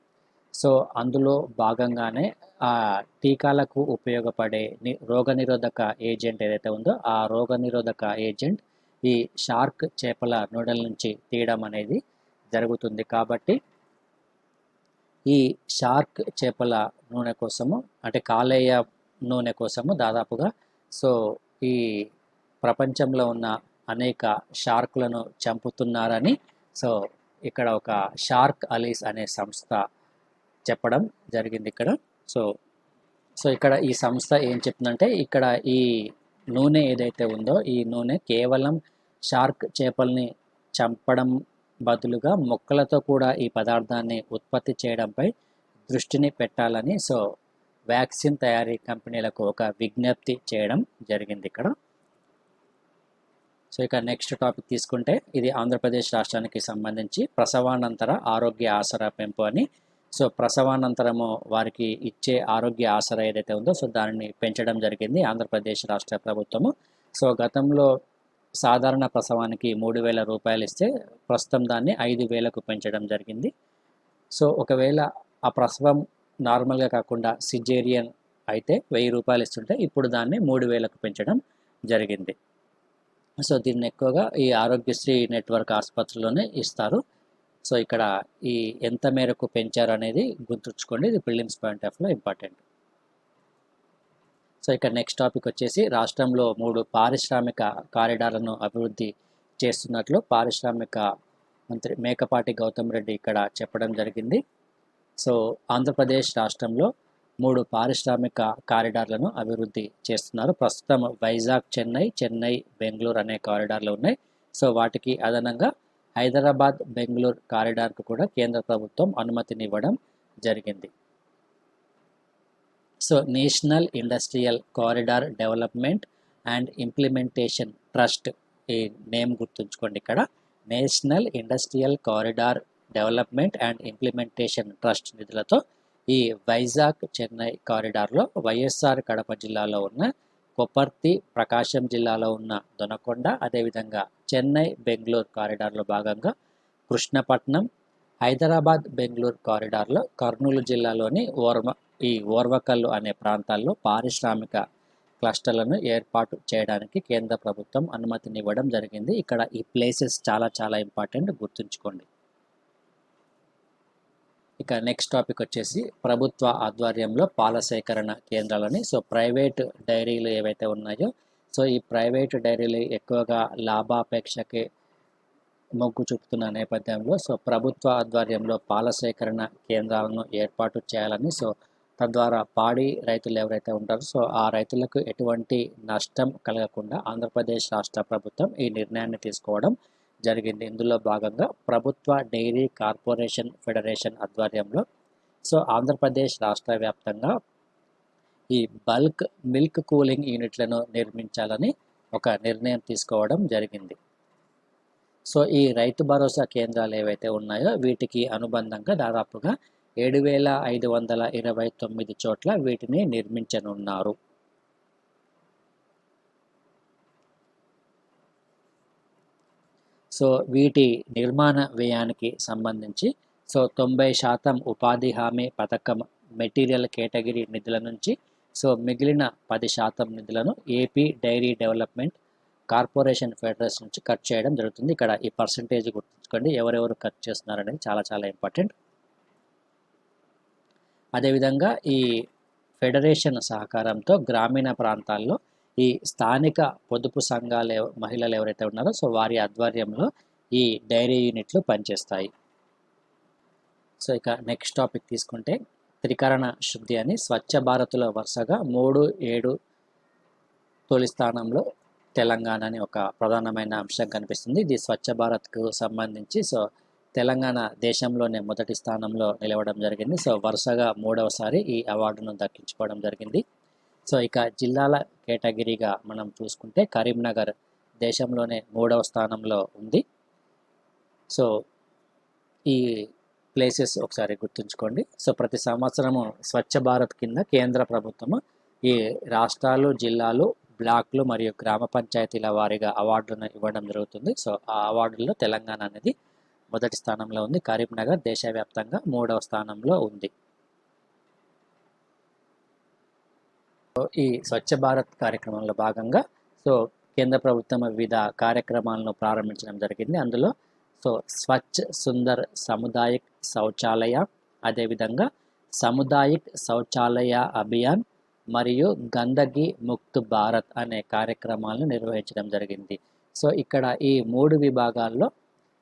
సో అందులో భాగంగానే ఆ టీకాలకు ఉపయోగపడే రోగనిరోధక ఏజెంట్ ఏదైతే ఉందో ఆ రోగనిరోధక ఏజెంట్ ఈ షార్క్ చేపల నూడల నుంచి తీయడం అనేది జరుగుతుంది. కాబట్టి ఈ షార్క్ చేపల నూనె కోసము అంటే కాలేయ నూనె కోసము దాదాపుగా సో ఈ ప్రపంచంలో ఉన్న అనేక షార్కులను చంపుతున్నారని సో ఇక్కడ ఒక షార్క్ అలీస్ అనే సంస్థ చెప్పడం జరిగింది ఇక్కడ. సో సో ఇక్కడ ఈ సంస్థ ఏం చెప్తుందంటే ఇక్కడ ఈ నూనె ఏదైతే ఉందో ఈ నూనె కేవలం షార్క్ చేపల్ని చంపడం బదులుగా మొక్కలతో కూడా ఈ పదార్థాన్ని ఉత్పత్తి చేయడంపై దృష్టిని పెట్టాలని సో వ్యాక్సిన్ తయారీ కంపెనీలకు ఒక విజ్ఞప్తి చేయడం జరిగింది ఇక్కడ. సో ఇక నెక్స్ట్ టాపిక్ తీసుకుంటే ఇది ఆంధ్రప్రదేశ్ రాష్ట్రానికి సంబంధించి ప్రసవానంతర ఆరోగ్య ఆసరా పెంపు అని. సో ప్రసవానంతరము వారికి ఇచ్చే ఆరోగ్య ఆసరా ఏదైతే ఉందో సో దానిని పెంచడం జరిగింది ఆంధ్రప్రదేశ్ రాష్ట్ర ప్రభుత్వము. సో గతంలో సాధారణ ప్రసవానికి 3,000 రూపాయలు ఇస్తే ప్రస్తుతం దాన్ని 5,000కు పెంచడం జరిగింది. సో ఒకవేళ ఆ ప్రసవం నార్మల్గా కాకుండా సిజేరియన్ అయితే 1,000 రూపాయలు ఇస్తుంటే ఇప్పుడు దాన్ని 3,000కు పెంచడం జరిగింది. సో దీన్ని ఎక్కువగా ఈ ఆరోగ్యశ్రీ నెట్వర్క్ ఆసుపత్రిలోనే ఇస్తారు. సో ఇక్కడ ఈ ఎంత మేరకు పెంచారు అనేది గుర్తుంచుకోండి, ఇది ప్రిలిమ్స్ పాయింట్ ఆఫ్ లో ఇంపార్టెంట్. సో ఇక నెక్స్ట్ టాపిక్ వచ్చేసి రాష్ట్రంలో 3 పారిశ్రామిక కారిడార్లను అభివృద్ధి చేస్తున్నట్లు పారిశ్రామిక మంత్రి మేకపాటి గౌతమ్ రెడ్డి ఇక్కడ చెప్పడం జరిగింది. సో ఆంధ్రప్రదేశ్ రాష్ట్రంలో 3 పారిశ్రామిక కారిడార్లను అభివృద్ధి చేస్తున్నారు. ప్రస్తుతం వైజాగ్ చెన్నై బెంగళూరు అనే కారిడార్లు ఉన్నాయి. సో వాటికి అదనంగా హైదరాబాద్ బెంగళూరు కారిడార్కు కూడా కేంద్ర ప్రభుత్వం అనుమతినివ్వడం జరిగింది. So national industrial corridor development and implementation trust, ఈ నేమ్ గుర్తుంచుకోండి ఇక్కడ, national industrial corridor development and implementation trust నిధులతో ఈ వైజాగ్ చెన్నై కారిడార్లో వైఎస్ఆర్ కడప జిల్లాలో ఉన్న కొప్పర్తి, ప్రకాశం జిల్లాలో ఉన్న దొనకొండ, అదేవిధంగా చెన్నై బెంగళూరు కారిడార్లో భాగంగా కృష్ణపట్నం, హైదరాబాద్ బెంగళూరు కారిడార్లో కర్నూలు జిల్లాలోని ఓర్వకల్లు అనే ప్రాంతాల్లో పారిశ్రామిక క్లస్టర్లను ఏర్పాటు చేయడానికి కేంద్ర ప్రభుత్వం అనుమతినివ్వడం జరిగింది. ఇక్కడ ఈ ప్లేసెస్ చాలా ఇంపార్టెంట్, గుర్తుంచుకోండి. ఇక నెక్స్ట్ టాపిక్ వచ్చేసి ప్రభుత్వ ఆధ్వర్యంలో పాల సేకరణ కేంద్రాలని. సో ప్రైవేట్ డైరీలు ఏవైతే ఉన్నాయో సో ఈ ప్రైవేట్ డైరీలు ఎక్కువగా లాభాపేక్షకే మొగ్గు చూపుతున్న నేపథ్యంలో సో ప్రభుత్వ ఆధ్వర్యంలో పాల సేకరణ కేంద్రాలను ఏర్పాటు చేయాలని, సో తద్వారా పాడి రైతులు ఎవరైతే ఉంటారో సో ఆ రైతులకు ఎటువంటి నష్టం కలగకుండా ఆంధ్రప్రదేశ్ రాష్ట్ర ప్రభుత్వం ఈ నిర్ణయాన్ని తీసుకోవడం జరిగింది. ఇందులో భాగంగా ప్రభుత్వ డైరీ కార్పొరేషన్ ఫెడరేషన్ ఆధ్వర్యంలో సో ఆంధ్రప్రదేశ్ రాష్ట్ర వ్యాప్తంగా ఈ బల్క్ మిల్క్ కూలింగ్ యూనిట్లను నిర్మించాలని ఒక నిర్ణయం తీసుకోవడం జరిగింది. సో ఈ రైతు భరోసా కేంద్రాలు ఏవైతే ఉన్నాయో వీటికి అనుబంధంగా దాదాపుగా 7,529 చోట్ల వీటిని నిర్మించనున్నారు. సో వీటి నిర్మాణ వ్యయానికి సంబంధించి సో 90% ఉపాధి హామీ పథకం మెటీరియల్ కేటగిరీ నిధుల నుంచి సో మిగిలిన 10% నిధులను AP dairy development corporation federation నుంచి కట్ చేయడం జరుగుతుంది. ఇక్కడ ఈ పర్సంటేజ్ గుర్తుంచుకోండి, ఎవరెవరు కట్ చేస్తున్నారు అనేది చాలా ఇంపార్టెంట్. అదేవిధంగా ఈ ఫెడరేషన్ సహకారంతో గ్రామీణ ప్రాంతాల్లో ఈ స్థానిక పొదుపు సంఘాల మహిళలు ఎవరైతే ఉన్నారో సో వారి ఆధ్వర్యంలో ఈ డైరీ యూనిట్లు పనిచేస్తాయి. సో ఇక నెక్స్ట్ టాపిక్ తీసుకుంటే త్రికరణ శుద్ధి అని స్వచ్ఛ భారత్లో వరుసగా 3, 7 తొలి స్థానంలో తెలంగాణ అని ఒక ప్రధానమైన అంశం కనిపిస్తుంది. ఇది స్వచ్ఛ భారత్కు సంబంధించి సో తెలంగాణ దేశంలోనే మొదటి స్థానంలో నిలవడం జరిగింది. సో వరుసగా 3వసారి ఈ అవార్డును దక్కించుకోవడం జరిగింది. సో ఇక జిల్లాల కేటగిరీగా మనం చూసుకుంటే కరీంనగర్ దేశంలోనే 3వ స్థానంలో ఉంది. సో ఈ ప్లేసెస్ ఒకసారి గుర్తుంచుకోండి. సో ప్రతి సంవత్సరము స్వచ్ఛ భారత్ కింద కేంద్ర ప్రభుత్వము ఈ రాష్ట్రాలు, జిల్లాలు, బ్లాక్లు మరియు గ్రామ పంచాయతీల వారీగా అవార్డులను ఇవ్వడం జరుగుతుంది. సో ఆ అవార్డుల్లో తెలంగాణ అనేది మొదటి స్థానంలో ఉంది. కరీంనగర్ దేశవ్యాప్తంగా 3వ స్థానంలో ఉంది. ఈ స్వచ్ఛ భారత్ కార్యక్రమంలో భాగంగా సో కేంద్ర ప్రభుత్వం వివిధ కార్యక్రమాలను ప్రారంభించడం జరిగింది. అందులో సో స్వచ్ఛ సుందర్ సముదాయక్ శౌచాలయ, అదేవిధంగా సముదాయక్ శౌచాలయ అభియాన్ మరియు గందగి ముక్త్ భారత్ అనే కార్యక్రమాలను నిర్వహించడం జరిగింది. సో ఇక్కడ ఈ 3 విభాగాల్లో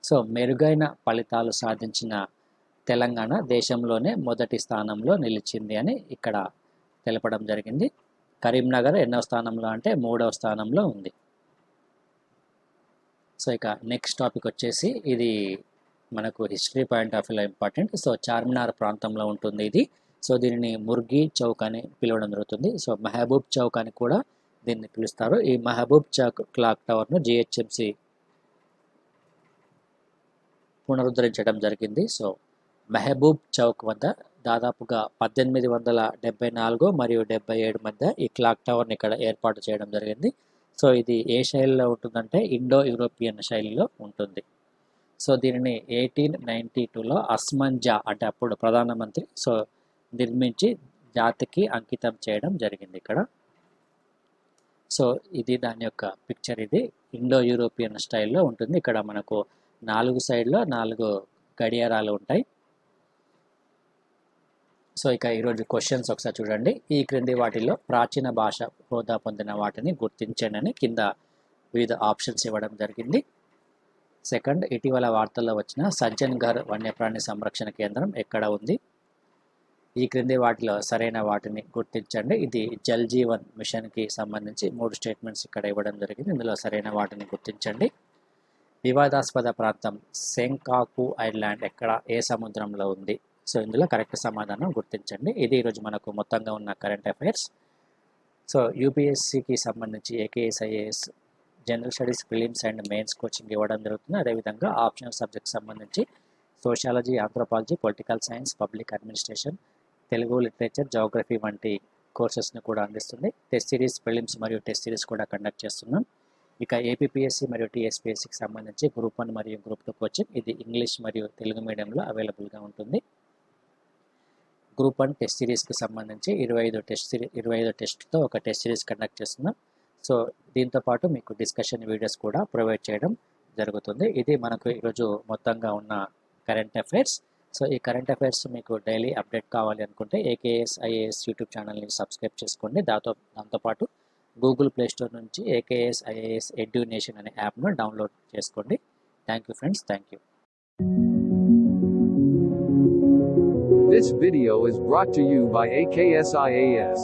సో మెరుగైన ఫలితాలు సాధించిన తెలంగాణ దేశంలోనే మొదటి స్థానంలో నిలిచింది అని ఇక్కడ తెలపడం జరిగింది. కరీంనగర్ ఎన్నో స్థానంలో అంటే 3వ స్థానంలో ఉంది. సో ఇక నెక్స్ట్ టాపిక్ వచ్చేసి ఇది మనకు హిస్టరీ పాయింట్ ఆఫ్ వ్యూలో ఇంపార్టెంట్. సో చార్మినార్ ప్రాంతంలో ఉంటుంది ఇది. సో దీనిని ముర్గి చౌక్ అని పిలవడం జరుగుతుంది. సో మహబూబ్ చౌక్ అని కూడా దీన్ని పిలుస్తారు. ఈ మహబూబ్ చౌక్ క్లాక్ టవర్ను జిహెచ్ఎంసి పునరుద్ధరించడం జరిగింది. సో మహబూబ్ చౌక్ వద్ద దాదాపుగా 1874 మరియు 77 మధ్య ఈ క్లాక్ టవర్ని ఇక్కడ ఏర్పాటు చేయడం జరిగింది. సో ఇది ఏ శైలిలో ఉంటుందంటే ఇండో యూరోపియన్ శైలిలో ఉంటుంది. సో దీనిని 1892లో అస్మాన్ జా అంటే అప్పుడు ప్రధానమంత్రి సో నిర్మించి జాతికి అంకితం చేయడం జరిగింది ఇక్కడ. సో ఇది దాని యొక్క పిక్చర్. ఇది ఇండో యూరోపియన్ స్టైల్లో ఉంటుంది. ఇక్కడ మనకు 4 సైడ్లో 4 గడియారాలు ఉంటాయి. సో ఇక ఈరోజు క్వశ్చన్స్ ఒకసారి చూడండి. ఈ క్రింది వాటిల్లో ప్రాచీన భాష హోదా పొందిన వాటిని గుర్తించండి అని కింద వివిధ ఆప్షన్స్ ఇవ్వడం జరిగింది. సెకండ్, ఇటీవల వార్తల్లో వచ్చిన సజ్జన్ ఘర్ వన్యప్రాణి సంరక్షణ కేంద్రం ఎక్కడ ఉంది? ఈ క్రింది వాటిలో సరైన వాటిని గుర్తించండి. ఇది జల్ జీవన్ మిషన్కి సంబంధించి 3 స్టేట్మెంట్స్ ఇక్కడ ఇవ్వడం జరిగింది. ఇందులో సరైన వాటిని గుర్తించండి. వివాదాస్పద ప్రాంతం సెంకాకు ఐలాండ్ ఎక్కడ, ఏ సముద్రంలో ఉంది? సో ఇందులో కరెక్ట్ సమాధానం గుర్తించండి. ఇది ఈరోజు మనకు మొత్తంగా ఉన్న కరెంట్ అఫైర్స్. సో యూపీఎస్సికి సంబంధించి AKS IAS general studies prelims and mains coaching ఇవ్వడం జరుగుతుంది. అదేవిధంగా ఆప్షనల్ సబ్జెక్ట్ సంబంధించి sociology, anthropology, political science, public administration, Telugu literature, geography వంటి కోర్సెస్ను కూడా అందిస్తుంది. టెస్ట్ సిరీస్ ప్రిలిమ్స్ మరియు టెస్ట్ సిరీస్ కూడా కండక్ట్ చేస్తున్నాం. ఇక ఏపీపీఎస్సీ మరియు టీఎస్పీఎస్సీకి సంబంధించి గ్రూప్ 1 మరియు గ్రూప్ 2 కోచింగ్ ఇది ఇంగ్లీష్ మరియు తెలుగు మీడియంలో అవైలబుల్గా ఉంటుంది. గ్రూప్ 1 టెస్ట్ సిరీస్కి సంబంధించి 25 టెస్ట్తో ఒక టెస్ట్ సిరీస్ కండక్ట్ చేస్తున్నాం. సో దీంతోపాటు మీకు డిస్కషన్ వీడియోస్ కూడా ప్రొవైడ్ చేయడం జరుగుతుంది. ఇది మనకు ఈరోజు మొత్తంగా ఉన్న కరెంట్ అఫైర్స్. సో ఈ కరెంట్ అఫైర్స్ మీకు డైలీ అప్డేట్ కావాలి అనుకుంటే ఏకేఎస్ ఐఏఎస్ యూట్యూబ్ ఛానల్ని సబ్స్క్రైబ్ చేసుకోండి. దాంతోపాటు గూగుల్ ప్లే స్టోర్ నుంచి ఏకేఎస్ ఐఏఎస్ ఎడ్యునేషన్ అనే యాప్ను డౌన్లోడ్ చేసుకోండి. Thank you friends. Thank you. This video is brought to you by AKS IAS.